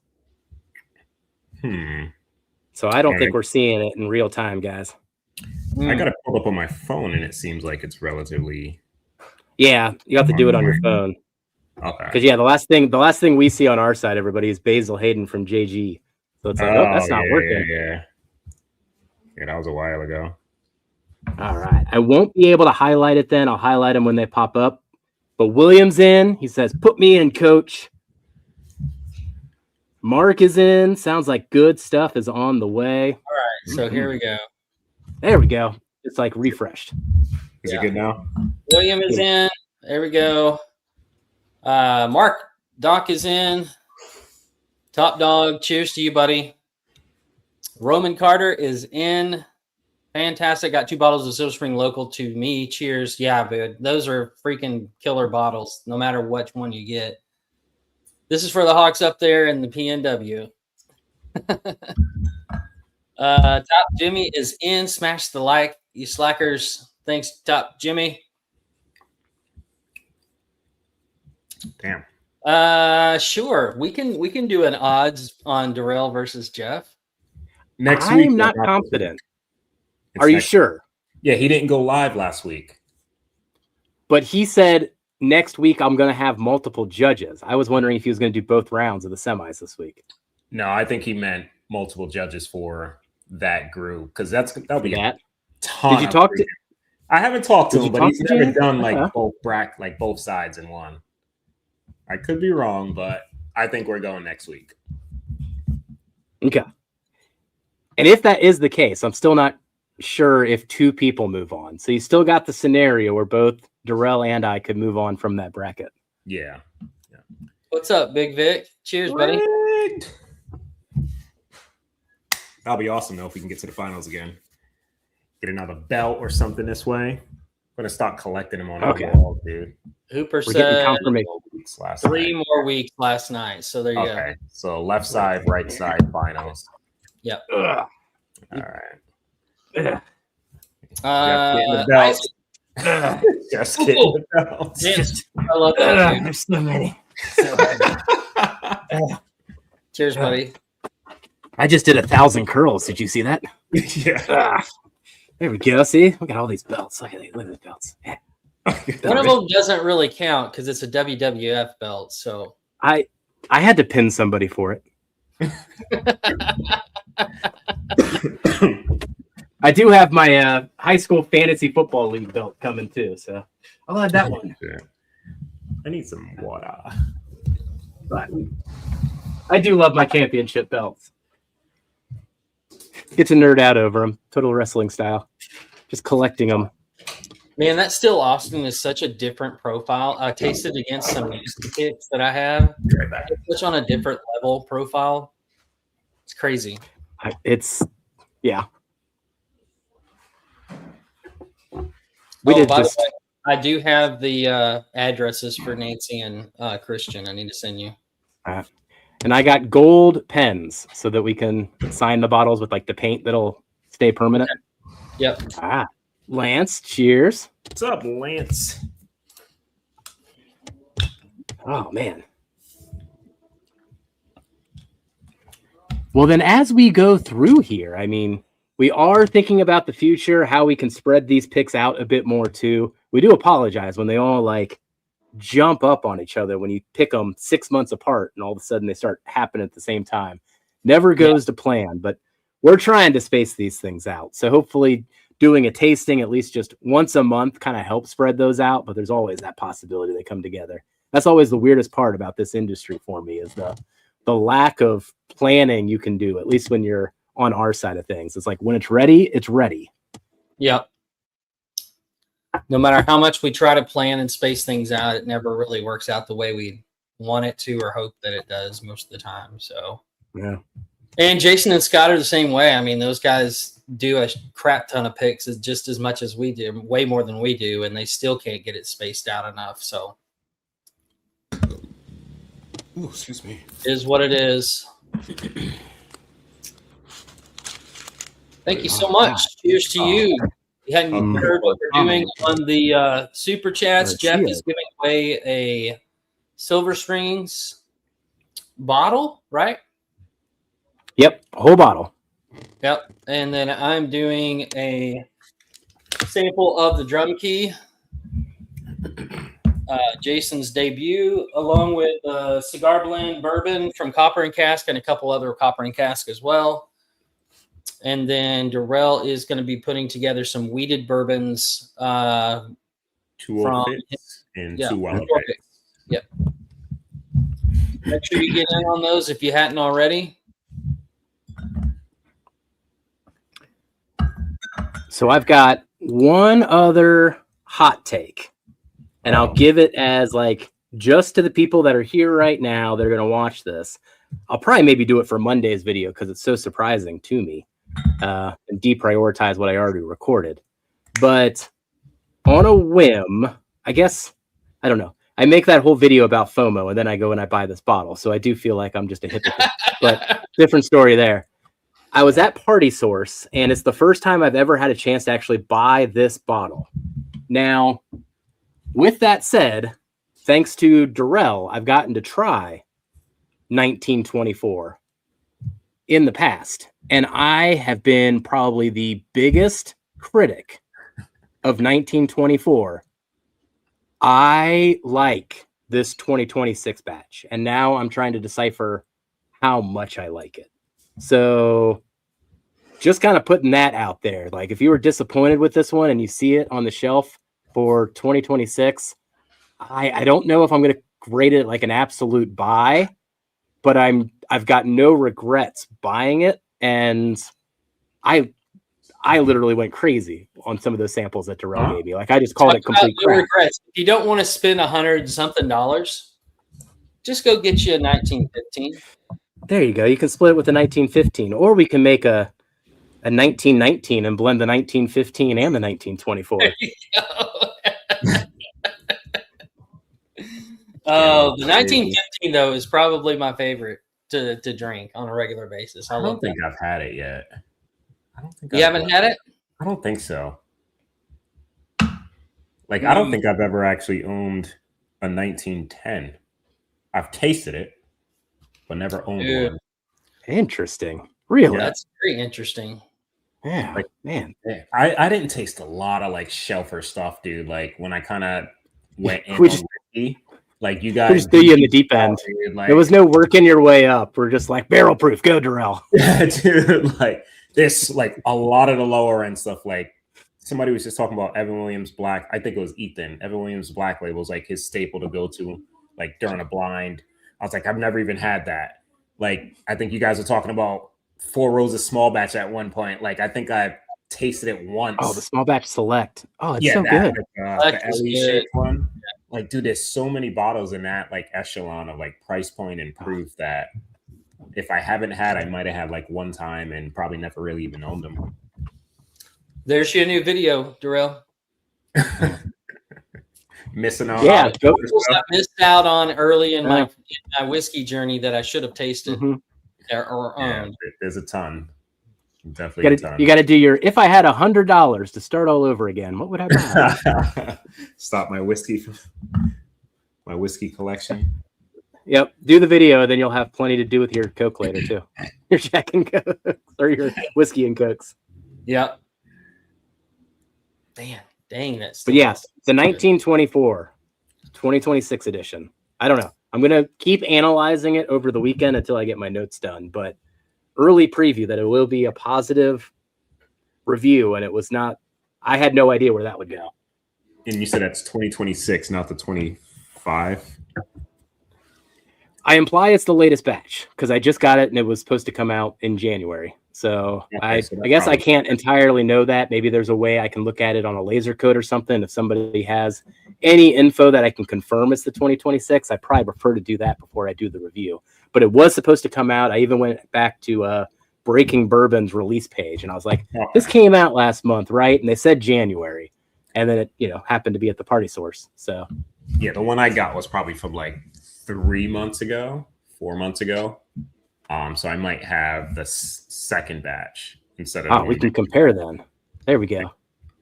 Speaker 1: So I don't think we're seeing it in real time, guys.
Speaker 3: I got it pulled up on my phone, and it seems like it's relatively.
Speaker 1: Yeah, you have to do it on your phone.
Speaker 3: Okay.
Speaker 1: Because the last thing we see on our side, everybody, is Basil Hayden from JG. So it's like, that's not working.
Speaker 3: Yeah, that was a while ago.
Speaker 1: All right. I won't be able to highlight it then. I'll highlight them when they pop up. But William's in. He says, put me in, coach. Mark is in. Sounds like good stuff is on the way.
Speaker 2: All right. So here we go.
Speaker 1: There we go. It's like refreshed.
Speaker 3: Is it good now?
Speaker 2: William is in. There we go. Mark Doc is in. Top dog. Cheers to you, buddy. Roman Carter is in. Fantastic. Got 2 bottles of Silver Spring local to me. Cheers. Yeah, dude. Those are freaking killer bottles, no matter which one you get. This is for the Hawks up there in the PNW. Top Jimmy is in. Smash the like, you slackers. Thanks, Top Jimmy.
Speaker 3: Damn.
Speaker 2: Sure. We can do an odds on Darrell versus Jeff.
Speaker 3: Next week.
Speaker 1: I'm not confident. Are you sure?
Speaker 3: Yeah, he didn't go live last week.
Speaker 1: But he said next week I'm going to have multiple judges. I was wondering if he was going to do both rounds of the semis this week.
Speaker 3: No, I think he meant multiple judges for that group because that'll be
Speaker 1: that.
Speaker 3: Ton.
Speaker 1: Did you talk to?
Speaker 3: I haven't talked to him, but he's never done both sides in one. I could be wrong, but I think we're going next week.
Speaker 1: Okay. And if that is the case, I'm still not sure if 2 people move on. So you still got the scenario where both Darrell and I could move on from that bracket.
Speaker 3: Yeah.
Speaker 2: What's up, Big Vic? Cheers, buddy.
Speaker 3: That'll be awesome, though, if we can get to the finals again. Get another belt or something this way. I'm going to start collecting them on the wall, dude.
Speaker 2: Hooper said 3
Speaker 3: night.
Speaker 2: more weeks last night. So there you go.
Speaker 3: Okay. So left side, right side finals.
Speaker 2: Yep.
Speaker 3: All right. Just kidding. The belts.
Speaker 2: I love that.
Speaker 1: There's so many.
Speaker 2: Cheers, buddy.
Speaker 1: I just did 1,000 curls. Did you see that?
Speaker 3: Yeah.
Speaker 1: There we go. See, we got all these belts. Look at these belts. Yeah.
Speaker 2: One of them doesn't really count because it's a WWF belt. So
Speaker 1: I had to pin somebody for it. I do have my high school fantasy football league belt coming too, so I'll add that one.
Speaker 3: I need some water.
Speaker 1: But I do love my championship belts. Get to nerd out over them, total wrestling style. Just collecting them.
Speaker 2: Man, that Still Austin is such a different profile. I tasted against some kicks that I have.
Speaker 3: Right back.
Speaker 2: It's such on a different level profile. It's crazy.
Speaker 1: Yeah.
Speaker 2: By the way, I do have the addresses for Nancy and Christian. I need to send you.
Speaker 1: And I got gold pens so that we can sign the bottles with like the paint that'll stay permanent.
Speaker 2: Yep.
Speaker 1: Lance, cheers.
Speaker 3: What's up, Lance?
Speaker 1: Oh, man. Well, then as we go through here, I mean, we are thinking about the future, how we can spread these picks out a bit more too. We do apologize when they all like jump up on each other when you pick them 6 months apart and all of a sudden they start happening at the same time. Never goes to plan, but we're trying to space these things out. So hopefully doing a tasting at least just once a month kind of helps spread those out, but there's always that possibility they come together. That's always the weirdest part about this industry for me, is the lack of planning you can do, at least when you're on our side of things. It's like when it's ready, it's ready.
Speaker 2: Yep. No matter how much we try to plan and space things out, it never really works out the way we want it to or hope that it does most of the time. So,
Speaker 1: yeah.
Speaker 2: And Jason and Scott are the same way. I mean, those guys do a crap ton of picks just as much as we do, way more than we do, and they still can't get it spaced out enough. So,
Speaker 3: ooh, excuse me.
Speaker 2: Is what it is. Thank you so much. Cheers to you. You hadn't heard what we're doing on the super chats. Jeff is giving away a Silver Strings bottle, right?
Speaker 1: Yep, a whole bottle.
Speaker 2: Yep. And then I'm doing a sample of the drum key, Jason's debut, along with cigar blend bourbon from Copper and Cask and a couple other Copper and Cask as well. And then Darrell is going to be putting together some weeded bourbons.
Speaker 3: 206 and 2 wild picks.
Speaker 2: Yep. Make sure you get in on those if you hadn't already.
Speaker 1: So I've got one other hot take, and I'll give it as like just to the people that are here right now that are going to watch this. I'll probably maybe do it for Monday's video because it's so surprising to me, and deprioritize what I already recorded. But on a whim, I guess, I don't know. I make that whole video about FOMO, and then I go and I buy this bottle. So I do feel like I'm just a hypocrite, but different story there. I was at Party Source, and it's the first time I've ever had a chance to actually buy this bottle. Now, with that said, thanks to Darrell, I've gotten to try 1924 in the past, and I have been probably the biggest critic of 1924. I like this 2026 batch, and now I'm trying to decipher how much I like it. So just kind of putting that out there. Like if you were disappointed with this one and you see it on the shelf for 2026, I don't know if I'm going to grade it like an absolute buy, but I've got no regrets buying it. And I literally went crazy on some of those samples that Darrell gave me. Like I just called it complete crap.
Speaker 2: Regrets. If you don't want to spend $100 something, just go get you a 1915.
Speaker 1: There you go. You can split it with the 1915, or we can make a 1919 and blend the 1915 and the 1924.
Speaker 2: There you go. Oh, the 1915 though is probably my favorite to drink on a regular basis.
Speaker 3: I don't think I've had it yet.
Speaker 2: You haven't had it?
Speaker 3: I don't think so. Like I don't think I've ever actually owned a 1910. I've tasted it, but never owned one.
Speaker 1: Interesting. Really?
Speaker 2: Yeah, that's very interesting.
Speaker 1: Yeah,
Speaker 3: like,
Speaker 1: man.
Speaker 3: I didn't taste a lot of like shelfer stuff, dude. Like when I kind of went in
Speaker 1: on
Speaker 3: whiskey, like you guys
Speaker 1: just threw you in the deep end. Dude, like, there was no working your way up. We're just like barrel proof. Go, Darrell.
Speaker 3: Yeah, dude. Like this, like a lot of the lower end stuff. Like somebody was just talking about Evan Williams Black. I think it was Ethan. Evan Williams Black Label was like his staple to go to, like during a blind. I was like, I've never even had that. Like I think you guys were talking about Four Roses small batch at one point. Like I think I tasted it once.
Speaker 1: Oh, the small batch select. Oh, it's so good.
Speaker 3: Like, the LE shaped one. Like, dude, there's so many bottles in that like echelon of like price point and proof that if I haven't had, I might have had like one time and probably never really even owned them.
Speaker 2: There's your new video, Darrell.
Speaker 3: Missing out.
Speaker 1: Yeah,
Speaker 2: I missed out on early in my whiskey journey that I should have tasted. Or owned.
Speaker 3: There's a ton. Definitely a ton.
Speaker 1: You got to do your, if I had $100 to start all over again, what would I buy?
Speaker 3: Stop my whiskey collection.
Speaker 1: Yep. Do the video, then you'll have plenty to do with your Coke later too. Your Jack and Coke or your whiskey and Cokes.
Speaker 2: Yep. Dang that's.
Speaker 1: But yes, the 1924, 2026 edition. I don't know. I'm going to keep analyzing it over the weekend until I get my notes done, but early preview that it will be a positive review, and it was not I had no idea where that would go.
Speaker 3: And you said that's 2026, not the 25.
Speaker 1: I imply it's the latest batch because I just got it and it was supposed to come out in January. So
Speaker 3: Okay,
Speaker 1: I
Speaker 3: so that's
Speaker 1: guess I
Speaker 3: probably-
Speaker 1: can't entirely know that. Maybe there's a way I can look at it on a laser code or something. If somebody has any info that I can confirm it's the 2026, I probably prefer to do that before I do the review. But it was supposed to come out. I even went back to Breaking Bourbon's release page and I was like, this came out last month, right? And they said January. And then it, happened to be at the Party Source. So
Speaker 3: yeah, the one I got was probably from like 4 months ago. So I might have the second batch instead of.
Speaker 1: we can compare then. There we go.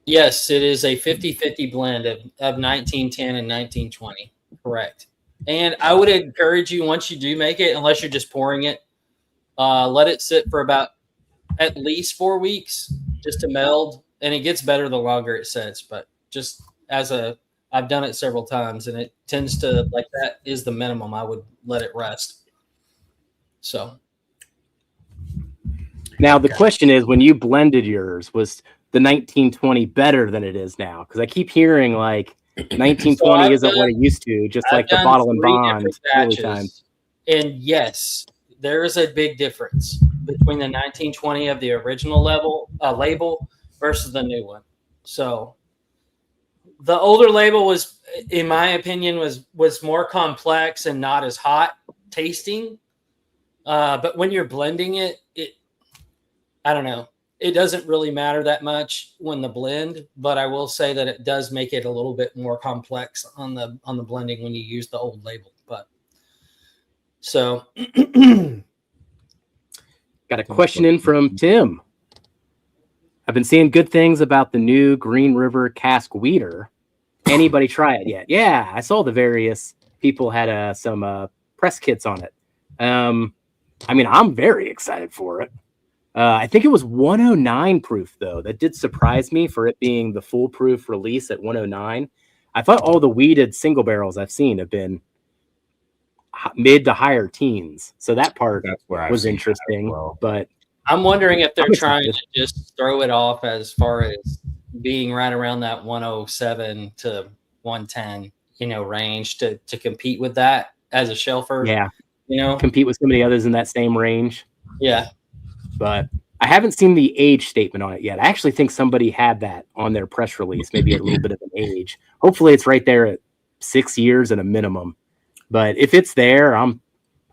Speaker 2: Yes, it is a 50-50 blend of 1910 and 1920. Correct. And I would encourage you, once you do make it, unless you're just pouring it, let it sit for about at least 4 weeks just to meld. And it gets better the longer it sits. But just I've done it several times, and it tends to, like, that is the minimum. I would let it rest. So.
Speaker 1: Now, the question is, when you blended yours, was the 1920 better than it is now? Because I keep hearing like 1920 isn't what it used to, just like the bottle and bond early times.
Speaker 2: And yes, there is a big difference between the 1920 of the original label versus the new one. So the older label was, in my opinion, was more complex and not as hot tasting. But when you're blending it, I don't know. It doesn't really matter that much when the blend, but I will say that it does make it a little bit more complex on the blending when you use the old label. But so
Speaker 1: got a question in from Tim. I've been seeing good things about the new Green River cask weeder. Anybody try it yet? Yeah, I saw the various people had some press kits on it. I mean, I'm very excited for it. I think it was 109 proof, though. That did surprise me for it being the foolproof release at 109. I thought all the weeded single barrels I've seen have been mid to higher teens. So that part was interesting. Well. But
Speaker 2: I'm wondering if they're trying to just throw it off as far as being right around that 107 to 110, range to compete with that as a shelfer.
Speaker 1: Yeah. Compete with some of the others in that same range.
Speaker 2: Yeah.
Speaker 1: But I haven't seen the age statement on it yet. I actually think somebody had that on their press release, maybe a little bit of an age. Hopefully it's right there at 6 years at a minimum. But if it's there, I'm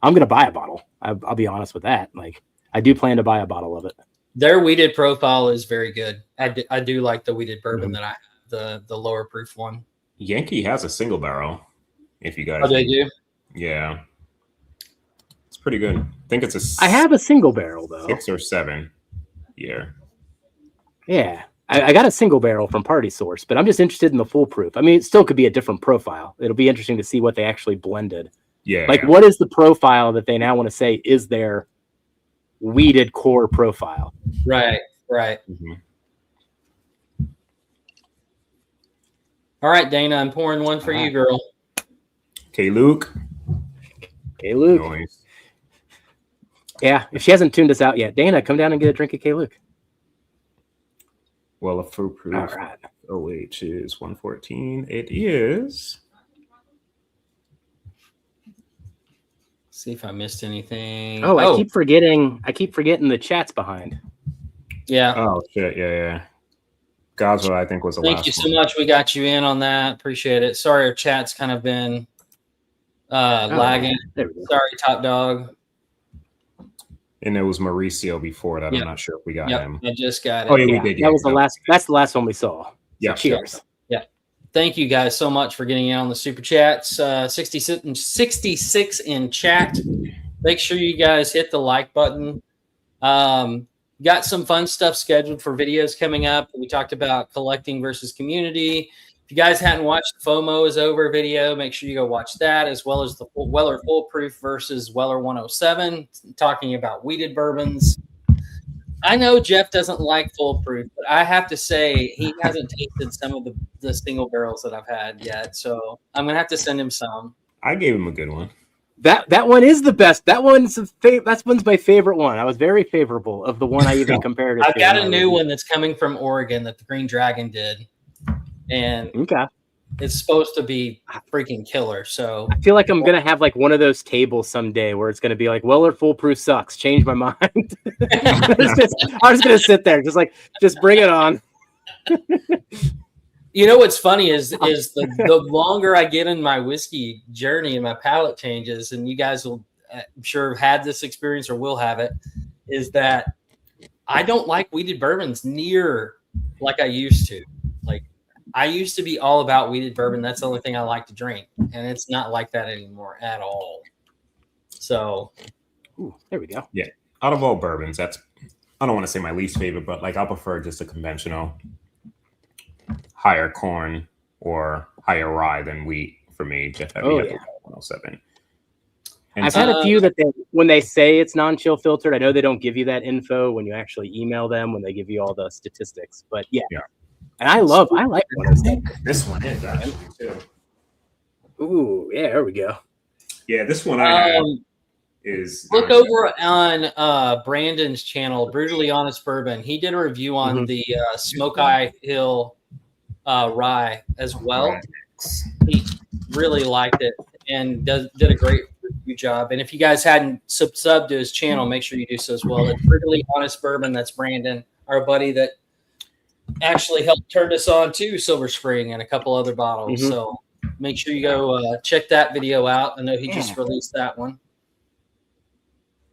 Speaker 1: going to buy a bottle. I'll be honest with that. Like, I do plan to buy a bottle of it.
Speaker 2: Their weeded profile is very good. I do like the weeded bourbon that I have, the lower proof one.
Speaker 3: Yankee has a single barrel. If you guys.
Speaker 2: Oh, they do?
Speaker 3: Yeah. Pretty good. I think it's
Speaker 1: I have a single barrel though.
Speaker 3: 6 or 7 year.
Speaker 1: Yeah. I got a single barrel from Party Source, but I'm just interested in the foolproof. I mean, it still could be a different profile. It'll be interesting to see what they actually blended.
Speaker 3: Yeah.
Speaker 1: Like, what is the profile that they now want to say is their weeded core profile?
Speaker 2: Right.
Speaker 3: Mm-hmm.
Speaker 2: All right, Dana, I'm pouring one for you, girl.
Speaker 3: Okay, Luke.
Speaker 1: Noise. Yeah, if she hasn't tuned us out yet, Dana, come down and get a drink of K-Luke.
Speaker 3: Well, a foolproof
Speaker 1: all right.
Speaker 3: OH is 114. It is.
Speaker 2: See if I missed anything.
Speaker 1: I keep forgetting the chat's behind.
Speaker 2: Yeah.
Speaker 3: Oh shit! Yeah. Goswell, I think was the last one.
Speaker 2: Thank you so much. We got you in on that. Appreciate it. Sorry, our chat's kind of been lagging. Sorry, Top Dog.
Speaker 3: And it was Mauricio before that. Yep. I'm not sure if we got him.
Speaker 2: I just got it.
Speaker 3: Oh, yeah, we did.
Speaker 1: That was the last. That's the last one we saw.
Speaker 3: Yeah.
Speaker 1: So cheers.
Speaker 2: Yeah. Thank you guys so much for getting in on the super chats. 66 in chat. Make sure you guys hit the like button. Got some fun stuff scheduled for videos coming up. We talked about collecting versus community. If you guys hadn't watched the FOMO is over video, make sure you go watch that, as well as the Weller Foolproof versus Weller 107, talking about weeded bourbons. I know Jeff doesn't like Foolproof, but I have to say he hasn't tasted some of the single barrels that I've had yet. So I'm going to have to send him some.
Speaker 3: I gave him a good one.
Speaker 1: That one is the best. That one's my favorite one. I was very favorable of the one I even compared it to.
Speaker 2: I've got a new one that's coming from Oregon that the Green Dragon did, and it's supposed to be freaking killer. So
Speaker 1: I feel like I'm gonna have like one of those tables someday where it's gonna be like Weller foolproof sucks. Change my mind. I'm just gonna sit there, just bring it on.
Speaker 2: You know what's funny is the longer I get in my whiskey journey and my palate changes, and you guys will, I'm sure, have had this experience or will have it, is that I don't like weeded bourbons near like I used to. Like I used to be all about weeded bourbon. That's the only thing I like to drink, and it's not like that anymore at all. So,
Speaker 1: there we go.
Speaker 3: Yeah, out of all bourbons, I don't want to say my least favorite, but like I prefer just a conventional higher corn or higher rye than wheat for me. Jeff, 107. And
Speaker 1: I've had a few that when they say it's non-chill filtered, I know they don't give you that info when you actually email them when they give you all the statistics. But yeah. And I like one of those.
Speaker 3: This one is actually too.
Speaker 1: Ooh, yeah, there we go.
Speaker 3: Yeah, this one I have is
Speaker 2: look over on Brandon's channel, Brutally Honest Bourbon. He did a review on the Smoke Eye Hill rye as well. He really liked it and did a great review job. And if you guys hadn't subbed to his channel, make sure you do so as well. It's Brutally Honest Bourbon. That's Brandon, our buddy that actually helped turn us on to Silver Spring and a couple other bottles. So make sure you go check that video out. I know he just released that one.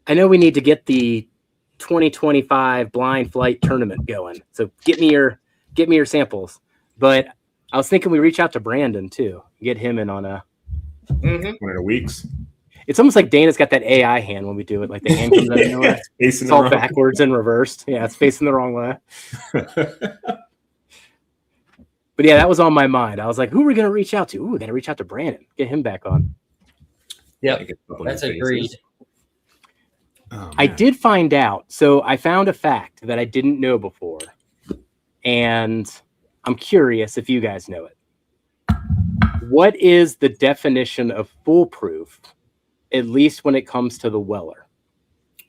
Speaker 1: I know we need to get the 2025 blind flight tournament going. So get me your samples. But I was thinking we reach out to Brandon too, get him in on one
Speaker 3: of the weeks.
Speaker 1: It's almost like Dana's got that AI hand when we do it. Like the hand comes out of nowhere. It's all backwards and reversed. Yeah, it's facing the wrong way. But yeah, that was on my mind. I was like, who are we going to reach out to? Ooh, we're going to reach out to Brandon. Get him back on.
Speaker 2: Yeah, that's agreed.
Speaker 1: I did find out. So I found a fact that I didn't know before. And I'm curious if you guys know it. What is the definition of foolproof, at least when it comes to the Weller?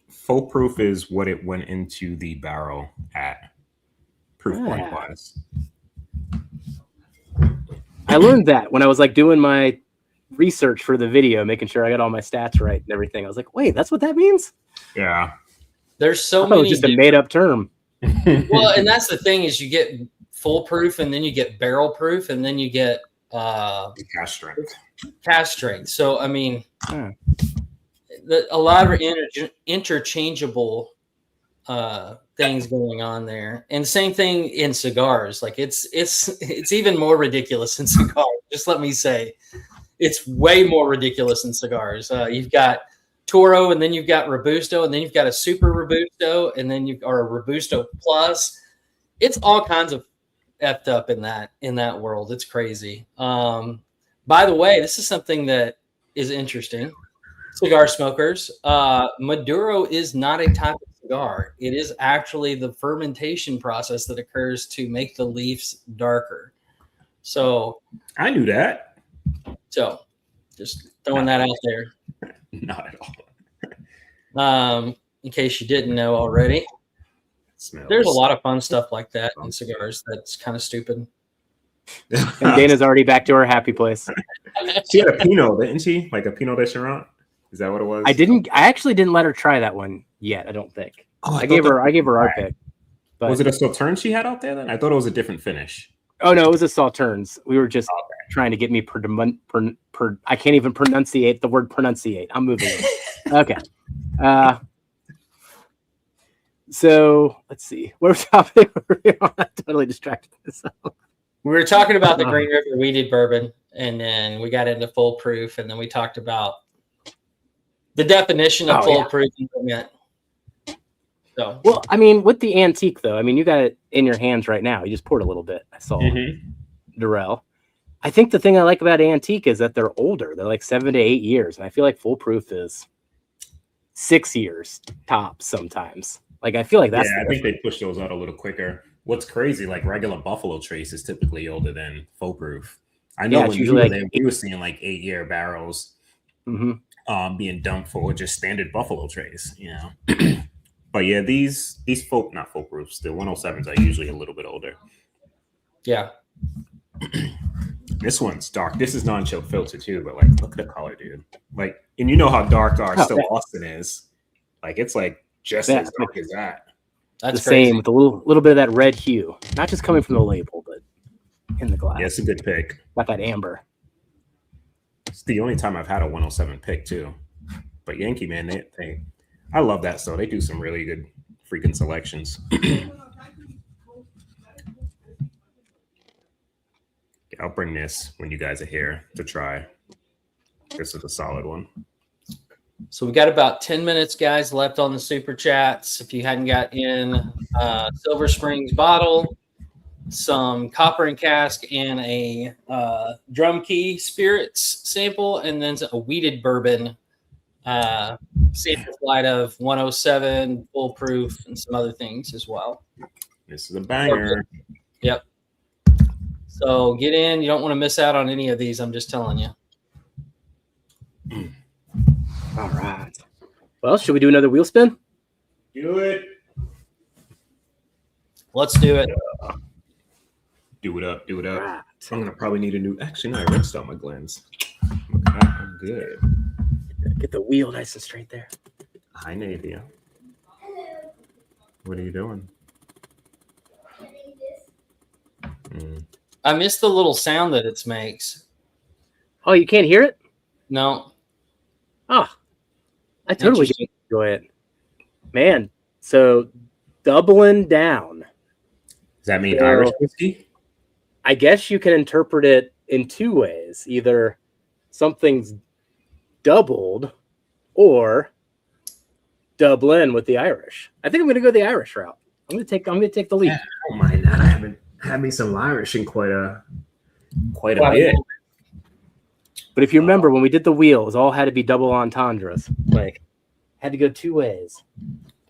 Speaker 3: Foolproof is what it went into the barrel at, proof point wise.
Speaker 1: I learned that when I was like doing my research for the video, making sure I got all my stats right and everything. I was like, wait, that's what that means?
Speaker 3: Yeah.
Speaker 2: There's so
Speaker 1: I thought
Speaker 2: many.
Speaker 1: It was just a made up term.
Speaker 2: Well, and that's the thing is you get foolproof and then you get barrel proof and then you get cask strength. So, I mean, a lot of interchangeable things going on there, and same thing in cigars. Like it's even more ridiculous in cigars. Just let me say, it's way more ridiculous in cigars. You've got Toro, and then you've got Robusto, and then you've got a Super Robusto, and then or a Robusto Plus. It's all kinds of effed up in that world. It's crazy. By the way, this is something that is interesting. Cigar smokers, Maduro is not a type of cigar. It is actually the fermentation process that occurs to make the leaves darker. So
Speaker 3: I knew that.
Speaker 2: So just throwing that out there.
Speaker 3: Not at all.
Speaker 2: In case you didn't know already. There's a lot of fun stuff like that in cigars that's kind of stupid.
Speaker 1: And Dana's already back to her happy place.
Speaker 3: She had a Pinot, didn't she? Like a Pinot de Charente? Is that what it was?
Speaker 1: I actually didn't let her try that one yet, I don't think. I gave her our pick. But
Speaker 3: was it a Sauterne she had out there then? I thought it was a different finish.
Speaker 1: Oh no, it was a Sauternes. We were just trying to get me I can't even pronunciate the word pronunciate. I'm moving it. Okay. So let's see. What was topic? I totally distracted myself.
Speaker 2: We were talking about the Green River weeded bourbon, and then we got into foolproof, and then we talked about the definition of foolproof. Yeah. So,
Speaker 1: well, I mean, with the antique though, I mean, you got it in your hands right now. You just poured a little bit. I saw Durrell. I think the thing I like about antique is that they're older. They're like 7 to 8 years, and I feel like foolproof is 6 years tops sometimes. Like I feel like that's
Speaker 3: I think they push those out a little quicker. What's crazy, like regular Buffalo Trace is typically older than foolproof. I know when we were seeing like 8-year barrels. being dumped for just standard Buffalo trays, you know. But yeah, these not folk roofs, the 107s are usually a little bit older.
Speaker 2: Yeah.
Speaker 3: This one's dark. This is non-chill filter too, but like, look at the color, dude. Like, and you know how dark our still Austin is. Like, it's like just as dark as that.
Speaker 2: That's
Speaker 1: the
Speaker 2: crazy.
Speaker 1: same with a little bit of that red hue, not just coming from the label, but in the glass.
Speaker 3: Yeah, it's a good pick.
Speaker 1: Got that amber.
Speaker 3: It's the only time I've had a 107 pick too. But Yankee, man, they I love that. So they do some really good freaking selections. I'll bring this when you guys are here to try. This is a solid one.
Speaker 2: So we got about 10 minutes, guys, left on the super chats. If you hadn't got in Silver Springs bottle, some copper and cask, and a drum key spirits sample, and then a wheated bourbon sample flight of 107 foolproof and some other things as well.
Speaker 3: This is a banger.
Speaker 2: Yep. So get in. You don't want to miss out on any of these. I'm just telling you.
Speaker 1: All right. Well, should we do another wheel spin?
Speaker 3: Do it.
Speaker 2: Let's do it.
Speaker 3: Do it up. Do it up.
Speaker 1: Right.
Speaker 3: I'm going to probably need a new... Actually, no, I rinsed out my Glens. I'm good.
Speaker 1: Get the wheel nice and straight there.
Speaker 3: Hi, Nadia. What are you doing?
Speaker 2: I missed the little sound that it makes.
Speaker 1: Oh, you can't hear it?
Speaker 2: No.
Speaker 1: Oh, I totally enjoy it. Man, so doubling down.
Speaker 3: Does that mean Irish whiskey?
Speaker 1: I guess you can interpret it in two ways. Either something's doubled or Dublin with the Irish. I think I'm going to go the Irish route. I'm going to take the lead.
Speaker 3: I don't mind that. I haven't had me some Irish in quite a bit.
Speaker 1: But if you remember when we did the wheel, it was all had to be double entendres. Like, had to go two ways.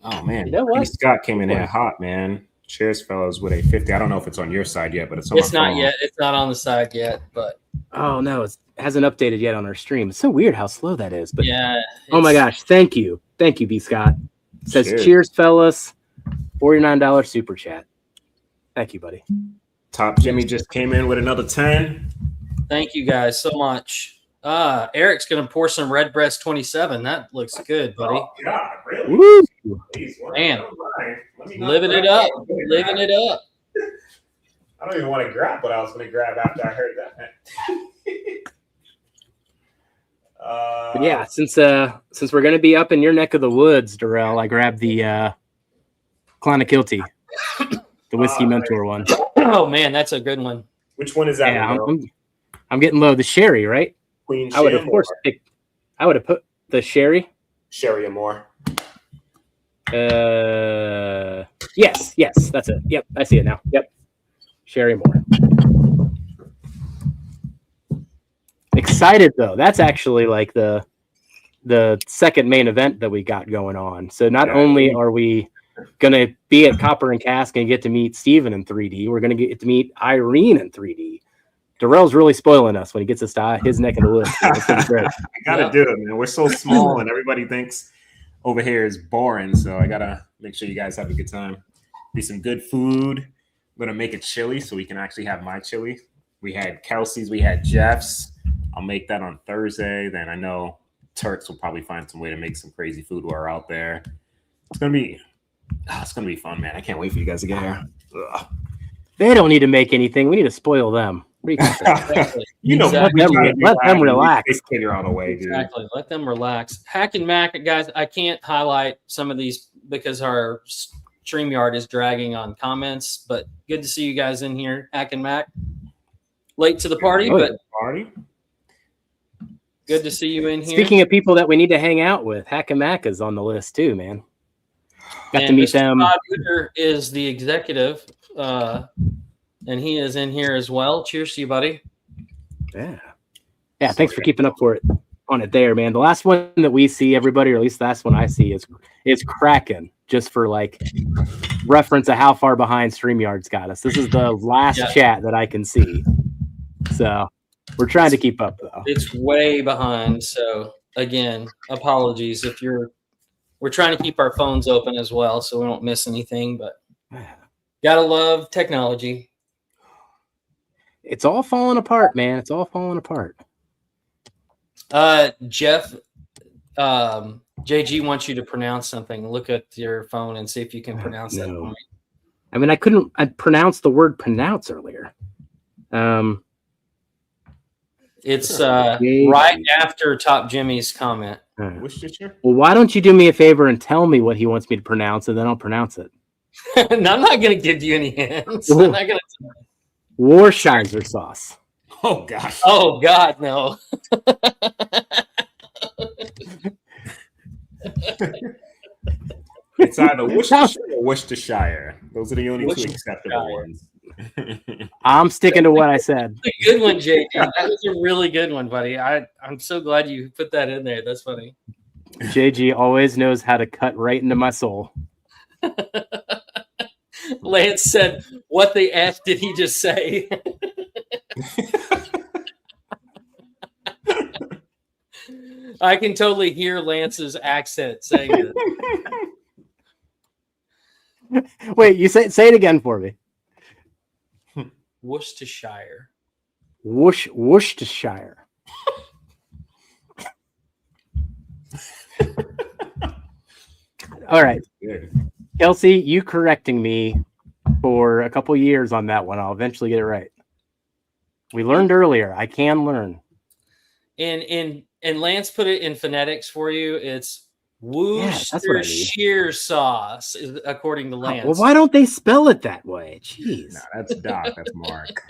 Speaker 3: Oh man,
Speaker 1: you know what?
Speaker 3: Scott came in there hot, man. Cheers, fellas, with a 50. I don't know if it's on your side yet, but it's on.
Speaker 2: It's not yet. It's not on the side yet, but.
Speaker 1: Oh no, it hasn't updated yet on our stream. It's so weird how slow that is. But
Speaker 2: yeah.
Speaker 1: Oh my gosh, thank you, B. Scott. It says cheers, fellas. $49 super chat. Thank you, buddy.
Speaker 3: Top Jimmy just came in with another 10.
Speaker 2: Thank you guys so much. Eric's gonna pour some Redbreast 27. That looks good, buddy.
Speaker 3: Oh God, really?
Speaker 1: Woo!
Speaker 2: Man, living it up. Living it up.
Speaker 3: I don't even want to grab what I was going to grab after I heard that.
Speaker 1: But yeah, since we're gonna be up in your neck of the woods, Darrell, I grabbed the Clonakilty, the whiskey mentor one.
Speaker 2: Oh man, that's a good one.
Speaker 3: Which one is that?
Speaker 1: Yeah, I'm getting low. The sherry, right?
Speaker 3: Queen.
Speaker 1: I would of course pick. I would have put the sherry.
Speaker 3: Sherry Amore.
Speaker 1: Yes, that's it. Yep, I see it now. Yep, Sherry Moore. Excited though. That's actually like the second main event that we got going on. So not only are we gonna be at Copper and Cask and get to meet Steven in 3D, we're gonna get to meet Irene in 3D. Darrell's really spoiling us when he gets us to his neck of the woods. That's pretty great.
Speaker 3: I gotta do it, man. We're so small, and everybody thinks over here is boring. So I gotta make sure you guys have a good time. Be some good food. I'm gonna make a chili so we can actually have my chili. We had Kelsey's, we had Jeff's. I'll make that on Thursday. Then I know Turks will probably find some way to make some crazy food while we're out there. It's gonna be fun, man. I can't wait for you guys to get here. Ugh.
Speaker 1: They don't need to make anything. We need to spoil them.
Speaker 3: You know,
Speaker 2: exactly.
Speaker 1: Let them relax.
Speaker 3: Figure out a way, dude.
Speaker 2: Exactly. Let them relax. Hack and Mac, guys. I can't highlight some of these because our StreamYard is dragging on comments. But good to see you guys in here, Hack and Mac. Late to the party, but good to see you in here.
Speaker 1: Speaking of people that we need to hang out with, Hack and Mac is on the list too, man. Got to meet them.
Speaker 2: Todd Uter is the executive. And he is in here as well. Cheers to you, buddy.
Speaker 1: Yeah. Thanks for keeping up on it there, man. The last one that we see, everybody, or at least the last one I see, is Kraken. Just for like reference of how far behind StreamYard's got us. This is the last chat that I can see. So we're trying to keep up though.
Speaker 2: It's way behind. So again, apologies if we're trying to keep our phones open as well so we don't miss anything, but gotta love technology.
Speaker 1: It's all falling apart, man. It's all falling apart.
Speaker 2: Jeff, JG wants you to pronounce something. Look at your phone and see if you can pronounce that for me.
Speaker 1: I mean, I pronounced the word pronounce earlier.
Speaker 2: It's right after Top Jimmy's comment.
Speaker 1: Well, why don't you do me a favor and tell me what he wants me to pronounce, and then I'll pronounce it.
Speaker 2: No, I'm not going to give you any hints. I'm not going to.
Speaker 1: Worcestershire sauce.
Speaker 3: Oh gosh.
Speaker 2: Oh God, no.
Speaker 3: It's either Worcestershire or Worcestershire. Those are the only two acceptable ones.
Speaker 1: I'm sticking to what I said.
Speaker 2: That's a good one, JJ. That was a really good one, buddy. I'm so glad you put that in there. That's funny.
Speaker 1: JG always knows how to cut right into my soul.
Speaker 2: Lance said, "What the F did he just say?" I can totally hear Lance's accent saying it.
Speaker 1: Wait, you say it again for me.
Speaker 2: Worcestershire.
Speaker 1: Worcestershire. All right. Kelsey, you correcting me for a couple years on that one. I'll eventually get it right. We learned earlier. I can learn.
Speaker 2: And Lance put it in phonetics for you. It's Worcestershire sauce, according to Lance.
Speaker 1: Well, why don't they spell it that way? Jeez.
Speaker 3: No, that's Doc. That's Mark.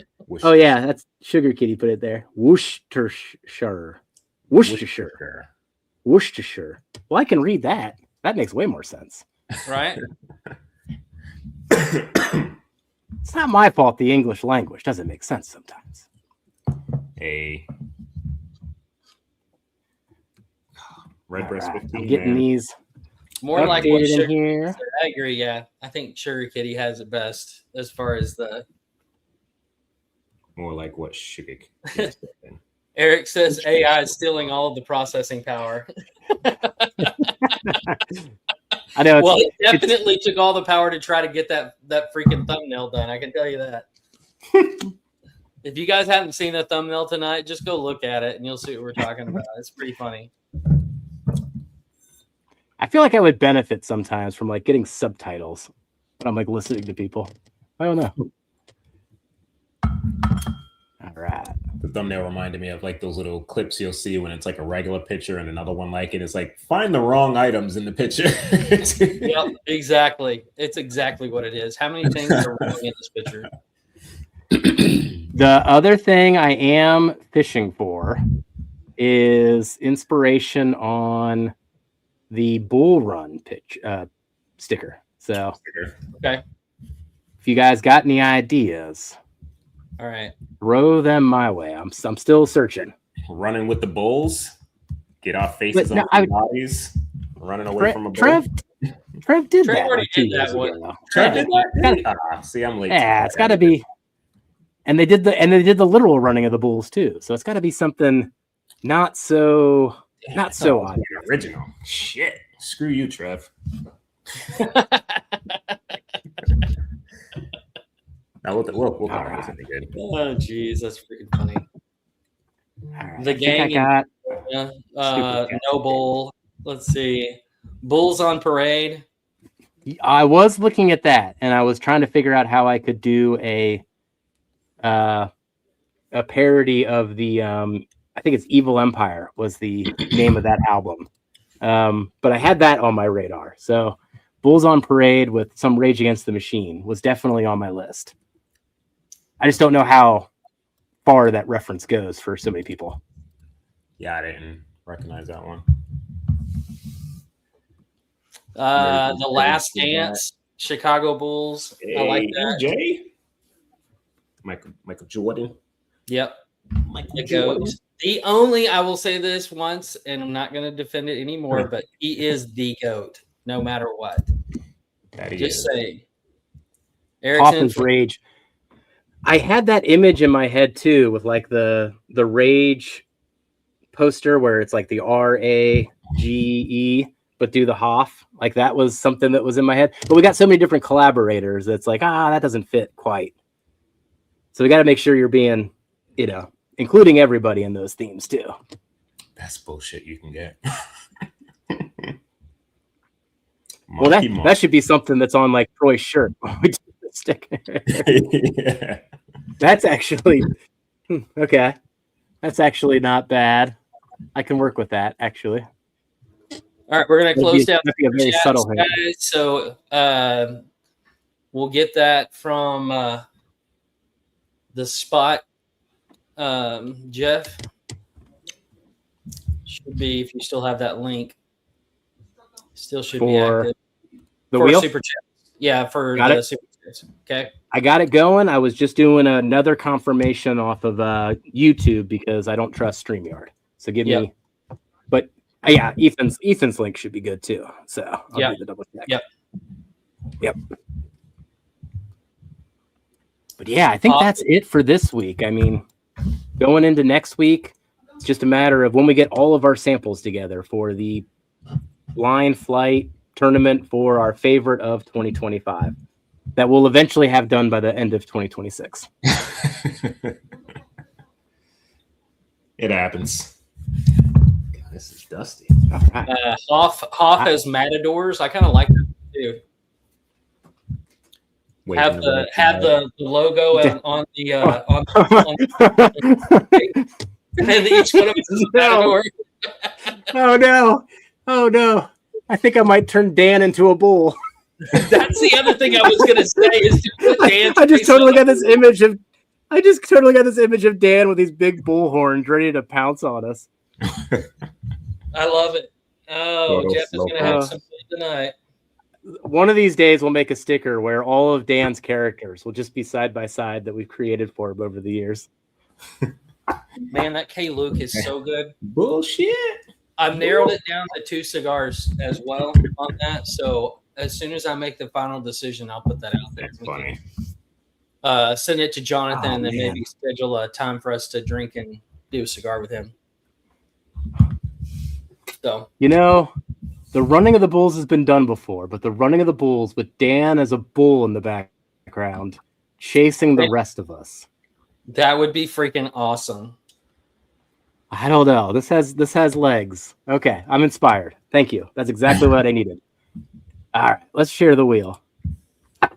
Speaker 1: Oh, yeah. That's Sugar Kitty put it there. Worcestershire. Worcestershire. Well, I can read that. That makes way more sense.
Speaker 2: Right?
Speaker 1: It's not my fault the English language doesn't make sense sometimes.
Speaker 3: Hey. Redbreast 15.
Speaker 1: I'm getting these
Speaker 2: more like what
Speaker 1: in here.
Speaker 2: I agree, yeah. I think Sugar Kitty has it best as far as the
Speaker 3: more like what Sugar Kitty.
Speaker 2: Eric says AI is stealing all of the processing power.
Speaker 1: I know.
Speaker 2: Well, it definitely took all the power to try to get that freaking thumbnail done. I can tell you that. If you guys haven't seen the thumbnail tonight, just go look at it and you'll see what we're talking about. It's pretty funny.
Speaker 1: I feel like I would benefit sometimes from like getting subtitles when I'm like listening to people. I don't know. All right.
Speaker 3: The thumbnail reminded me of like those little clips you'll see when it's like a regular picture and another one like it is like find the wrong items in the picture.
Speaker 2: Yep, exactly. It's exactly what it is. How many things are wrong in this picture?
Speaker 1: The other thing I am fishing for is inspiration on the Bull Run sticker. So,
Speaker 2: okay.
Speaker 1: If you guys got any ideas,
Speaker 2: all right,
Speaker 1: throw them my way. I'm still searching.
Speaker 3: Running with the bulls, get off faces on bodies, running away from a bull.
Speaker 1: Trev did that.
Speaker 2: Already did that one.
Speaker 3: Trev did that. See, I'm late.
Speaker 1: Yeah, it's got to be. And they did the literal running of the bulls too. So it's got to be something not so odd.
Speaker 3: Original. Shit. Screw you, Trev. Now we'll
Speaker 1: All right.
Speaker 3: good.
Speaker 2: Oh, geez, that's freaking funny.
Speaker 1: Right.
Speaker 2: The gang, no bull. Let's see, Bulls on Parade.
Speaker 1: I was looking at that, and I was trying to figure out how I could do a parody of the. I think it's Evil Empire was the name of that album, but I had that on my radar. So, Bulls on Parade with some Rage Against the Machine was definitely on my list. I just don't know how far that reference goes for so many people.
Speaker 3: Yeah, I didn't recognize that one.
Speaker 2: The Last Dance, Chicago Bulls.
Speaker 3: Hey,
Speaker 2: I like that.
Speaker 3: MJ? Michael Jordan.
Speaker 2: Yep.
Speaker 3: Michael Jordan.
Speaker 2: I will say this once, and I'm not going to defend it anymore, but he is the GOAT, no matter what. Just saying.
Speaker 1: Hoffa's Rage. I had that image in my head too, with like the Rage poster where it's like the RAGE, but do the Hoff. Like that was something that was in my head. But we got so many different collaborators that's like, that doesn't fit quite. So we got to make sure you're being, including everybody in those themes too.
Speaker 3: That's bullshit you can get.
Speaker 1: Well, that should be something that's on like Troy's shirt.
Speaker 3: Yeah.
Speaker 1: That's actually okay. That's actually not bad. I can work with that actually.
Speaker 2: All right, we're gonna close down.
Speaker 1: That'd be a very subtle hint.
Speaker 2: Guys, so we'll get that from the spot. Jeff should be, if you still have that link, still should be active.
Speaker 1: The
Speaker 2: for
Speaker 1: wheel?
Speaker 2: Super Chats. Yeah, for
Speaker 1: Got
Speaker 2: the
Speaker 1: it.
Speaker 2: Super Chats. Okay.
Speaker 1: I got it going. I was just doing another confirmation off of YouTube because I don't trust StreamYard. So give me, but yeah, Ethan's link should be good too. So I'll do the double check. Yep. But yeah, I think that's it for this week. I mean, going into next week, it's just a matter of when we get all of our samples together for the blind flight tournament for our favorite of 2025 that we'll eventually have done by the end of 2026.
Speaker 3: It happens.
Speaker 1: God, this is dusty. All right.
Speaker 2: Hoff has matadors. I kind of like that too. Have the logo on the and each one of us is a matador. Oh no! I think I might turn Dan into a bull. That's the other thing I was gonna say. Is to put Dan.
Speaker 1: I just totally got this image of. I just totally got this image of Dan with these big bull horns ready to pounce on us.
Speaker 2: I love it. Oh, Jeff is gonna have some fun tonight.
Speaker 1: One of these days, we'll make a sticker where all of Dan's characters will just be side by side that we've created for him over the years.
Speaker 2: Man, that K Luke is so good.
Speaker 3: Bullshit.
Speaker 2: I've narrowed it down to 2 cigars as well on that. So as soon as I make the final decision, I'll put that out there.
Speaker 3: That's funny.
Speaker 2: Send it to Jonathan and then
Speaker 1: man.
Speaker 2: maybe schedule a time for us to drink and do a cigar with him. So
Speaker 1: the running of the bulls has been done before, but the running of the bulls with Dan as a bull in the background, chasing the rest of us.
Speaker 2: That would be freaking awesome.
Speaker 1: I don't know. This has legs. Okay, I'm inspired. Thank you. That's exactly what I needed. All right, let's share the wheel.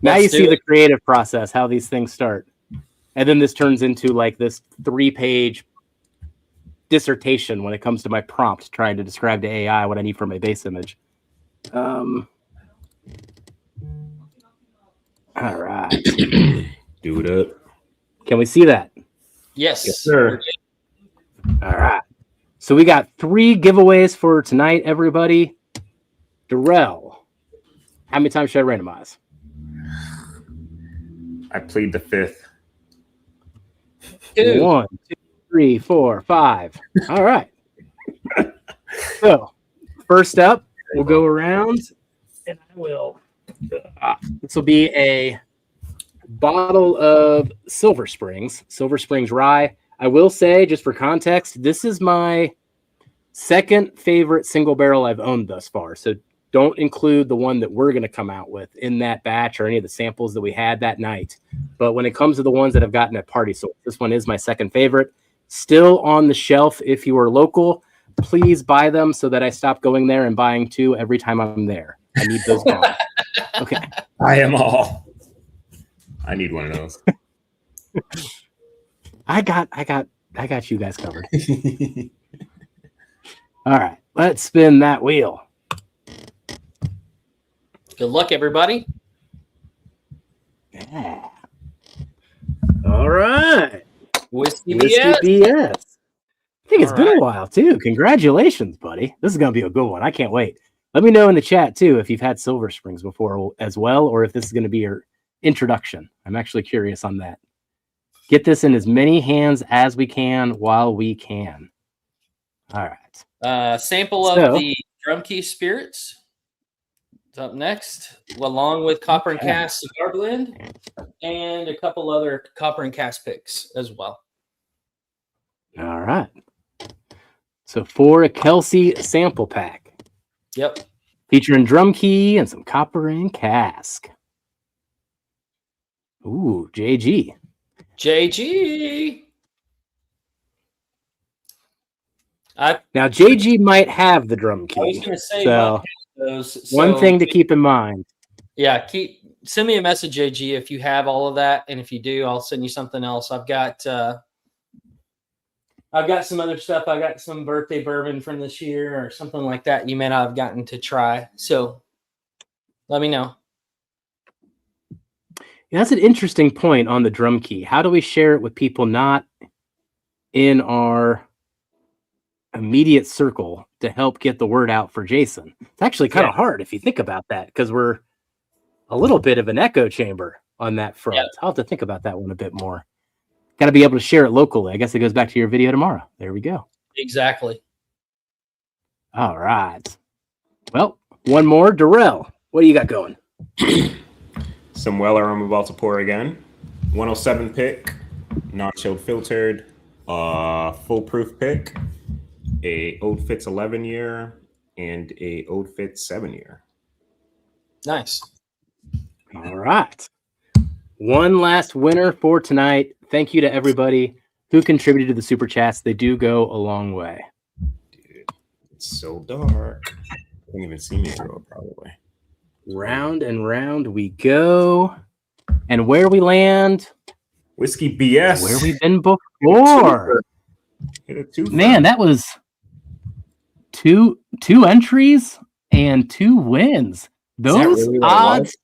Speaker 1: Now you see the creative process, how these things start. And then this turns into like this 3-page dissertation when it comes to my prompt trying to describe to AI what I need for my base image. All right.
Speaker 3: Do it up.
Speaker 1: Can we see that?
Speaker 2: Yes.
Speaker 3: Yes, sir.
Speaker 1: All right. So we got 3 giveaways for tonight, everybody. Darrell, how many times should I randomize?
Speaker 3: I plead the 5th.
Speaker 2: 2.
Speaker 1: 1, 2, 3, 4, 5. All right. So first up, we'll go around and I will. This will be a bottle of Silver Springs rye. I will say, just for context, this is my second favorite single barrel I've owned thus far. So don't include the one that we're going to come out with in that batch or any of the samples that we had that night. But when it comes to the ones that I've gotten at Party Soul, this one is my second favorite. Still on the shelf if you are local. Please buy them so that I stop going there and buying 2 every time I'm there. I need those gone. Okay.
Speaker 3: I am all. I need one of those.
Speaker 1: I got you guys covered. All right, let's spin that wheel.
Speaker 2: Good luck, everybody.
Speaker 1: Yeah. All right.
Speaker 2: Whiskey
Speaker 1: Whiskey
Speaker 2: BS.
Speaker 1: BS. I think it's
Speaker 2: All
Speaker 1: been
Speaker 2: right.
Speaker 1: a while too. Congratulations, buddy. This is gonna be a good one. I can't wait. Let me know in the chat too if you've had Silver Springs before as well, or if this is going to be your introduction. I'm actually curious on that. Get this in as many hands as we can while we can. All right.
Speaker 2: Sample of the Drum Key Spirits is up next, along with Copper and Cast Cigar Blend and a couple other Copper and Cast picks as well.
Speaker 1: All right. So for a Kelsey sample pack.
Speaker 2: Yep.
Speaker 1: Featuring drum key and some copper and cask. Ooh, JG.
Speaker 2: JG.
Speaker 1: Now JG might have the drum key.
Speaker 2: I was going to say those.
Speaker 1: One thing to keep in mind.
Speaker 2: Yeah, send me a message, JG, if you have all of that, and if you do, I'll send you something else. I've got some other stuff. I got some birthday bourbon from this year or something like that you may not have gotten to try. So let me know.
Speaker 1: Yeah, that's an interesting point on the drum key. How do we share it with people not in our immediate circle to help get the word out for Jason? It's actually kind of hard if you think about that, because we're a little bit of an echo chamber on that front. Yeah. I'll have to think about that one a bit more. Got to be able to share it locally. I guess it goes back to your video tomorrow. There we go.
Speaker 2: Exactly.
Speaker 1: All right. Well, one more. Darrell, what do you got going?
Speaker 3: Some Weller I'm about to pour again. 107 pick, non-chilled filtered, foolproof pick, a Old Fitz 11-year, and a Old Fitz 7-year.
Speaker 2: Nice.
Speaker 1: All right. One last winner for tonight. Thank you to everybody who contributed to the super chats. They do go a long way.
Speaker 3: Dude, it's so dark. You can't even see me through it, probably.
Speaker 1: Round and round we go. And where we land?
Speaker 3: Whiskey BS.
Speaker 1: Where we've been before. Man, that was two entries and 2 wins. Those really odds,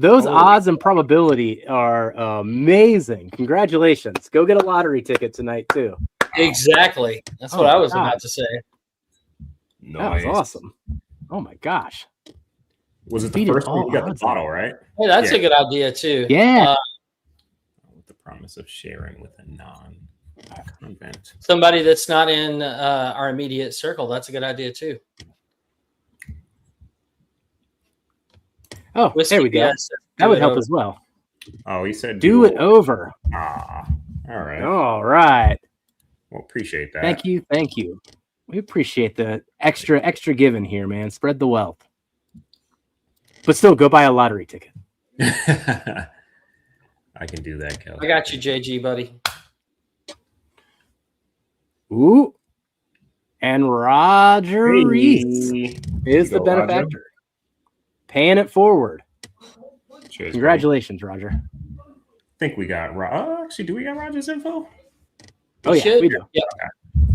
Speaker 1: odds and probability are amazing. Congratulations. Go get a lottery ticket tonight too.
Speaker 2: Exactly. That's what I was about to say.
Speaker 3: Nice.
Speaker 1: That was awesome. Oh my gosh.
Speaker 3: Was it the first one? You got the bottle, right?
Speaker 2: Hey, that's a good idea too.
Speaker 1: Yeah.
Speaker 3: With the promise of sharing with a non-convent.
Speaker 2: Somebody that's not in our immediate circle. That's a good idea too.
Speaker 1: Oh, there we go. That would help as well.
Speaker 3: Oh, he said
Speaker 1: do it over.
Speaker 3: All right.
Speaker 1: All right.
Speaker 3: Well, appreciate that.
Speaker 1: Thank you. Thank you. We appreciate the extra giving here, man. Spread the wealth. But still, go buy a lottery ticket.
Speaker 3: I can do that, Kelly.
Speaker 2: I got you, JG, buddy.
Speaker 1: Ooh. And Roger Reese is the benefactor. Roger. Paying it forward. Cheers, congratulations, buddy. Roger.
Speaker 3: I think we got actually, do we got Roger's info?
Speaker 1: We do.
Speaker 2: Yeah.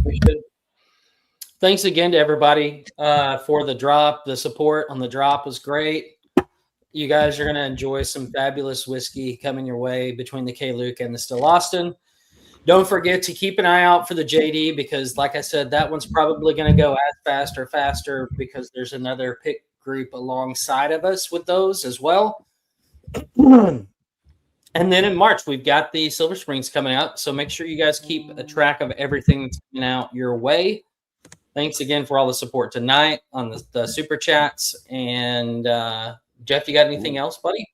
Speaker 2: We should. Thanks again to everybody for the drop. The support on the drop was great. You guys are going to enjoy some fabulous whiskey coming your way between the K-Luke and the Still Austin. Don't forget to keep an eye out for the JD because, like I said, that one's probably going to go as fast or faster because there's another pick group alongside of us with those as well. And then in March, we've got the Silver Springs coming out. So make sure you guys keep a track of everything that's coming out your way. Thanks again for all the support tonight on the super chats. And Jeff, you got anything else, buddy?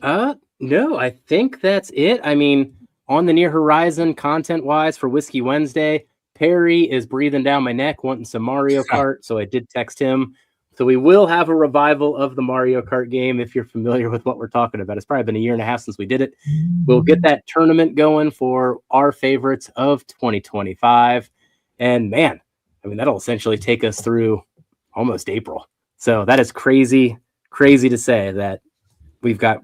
Speaker 1: No, I think that's it. I mean, on the near horizon, content-wise for Whiskey Wednesday, Perry is breathing down my neck, wanting some Mario Kart, so I did text him. So we will have a revival of the Mario Kart game if you're familiar with what we're talking about. It's probably been a year and a half since we did it. We'll get that tournament going for our favorites of 2025. And man, I mean, that'll essentially take us through almost April. So that is crazy to say that we've got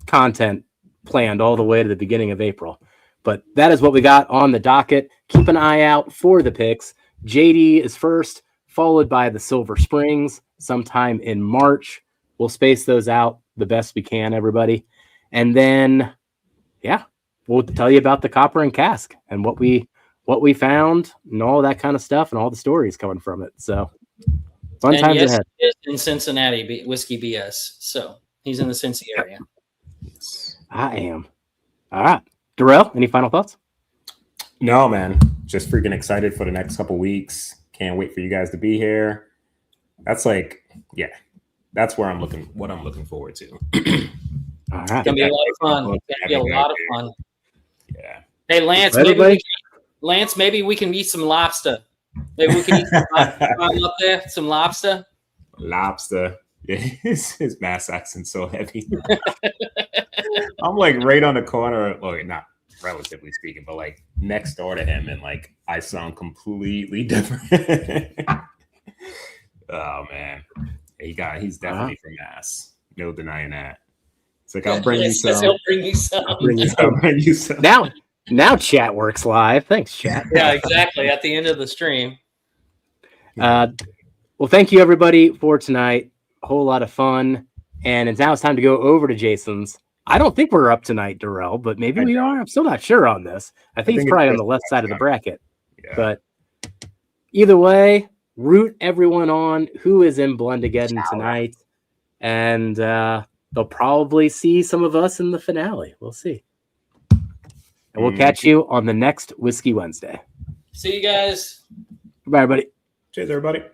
Speaker 1: content planned all the way to the beginning of April. But that is what we got on the docket. Keep an eye out for the picks. JD is first, followed by the Silver Springs sometime in March. We'll space those out the best we can, everybody. And then, we'll tell you about the Copper and Cask and what we found and all that kind of stuff and all the stories coming from it. So fun times ahead.
Speaker 2: He's in Cincinnati, Whiskey BS. So he's in the Cincy area.
Speaker 1: I am. All right. Darrell, any final thoughts?
Speaker 3: No, man. Just freaking excited for the next couple weeks. Can't wait for you guys to be here. That's that's what I'm looking forward to.
Speaker 1: All right.
Speaker 2: It's gonna be a lot of fun.
Speaker 3: Yeah.
Speaker 2: Hey, Lance, Lance, maybe we can eat some lobster. Maybe we can eat some lobster up there. Some lobster.
Speaker 3: Lobster. Yeah, his Mass accent's so heavy. I'm like right on the corner. Well, not relatively speaking, but like next door to him, and like I sound completely different. Oh man, he's definitely from Mass. No denying that. It's like I'll bring you some.
Speaker 2: He'll bring you some.
Speaker 3: I'll bring you some.
Speaker 1: Now chat works live. Thanks, chat.
Speaker 2: Yeah, exactly. At the end of the stream.
Speaker 1: Well, thank you everybody for tonight. A whole lot of fun, and now it's time to go over to Jason's. I don't think we're up tonight, Darrell, but maybe we are. I'm still not sure on this. I think it's probably on the left side of the bracket. Yeah. But either way, root everyone on who is in Blundageddon tonight, and they'll probably see some of us in the finale. We'll see. And we'll catch you on the next Whiskey Wednesday.
Speaker 2: See you guys.
Speaker 1: Goodbye, everybody.
Speaker 3: Cheers, everybody.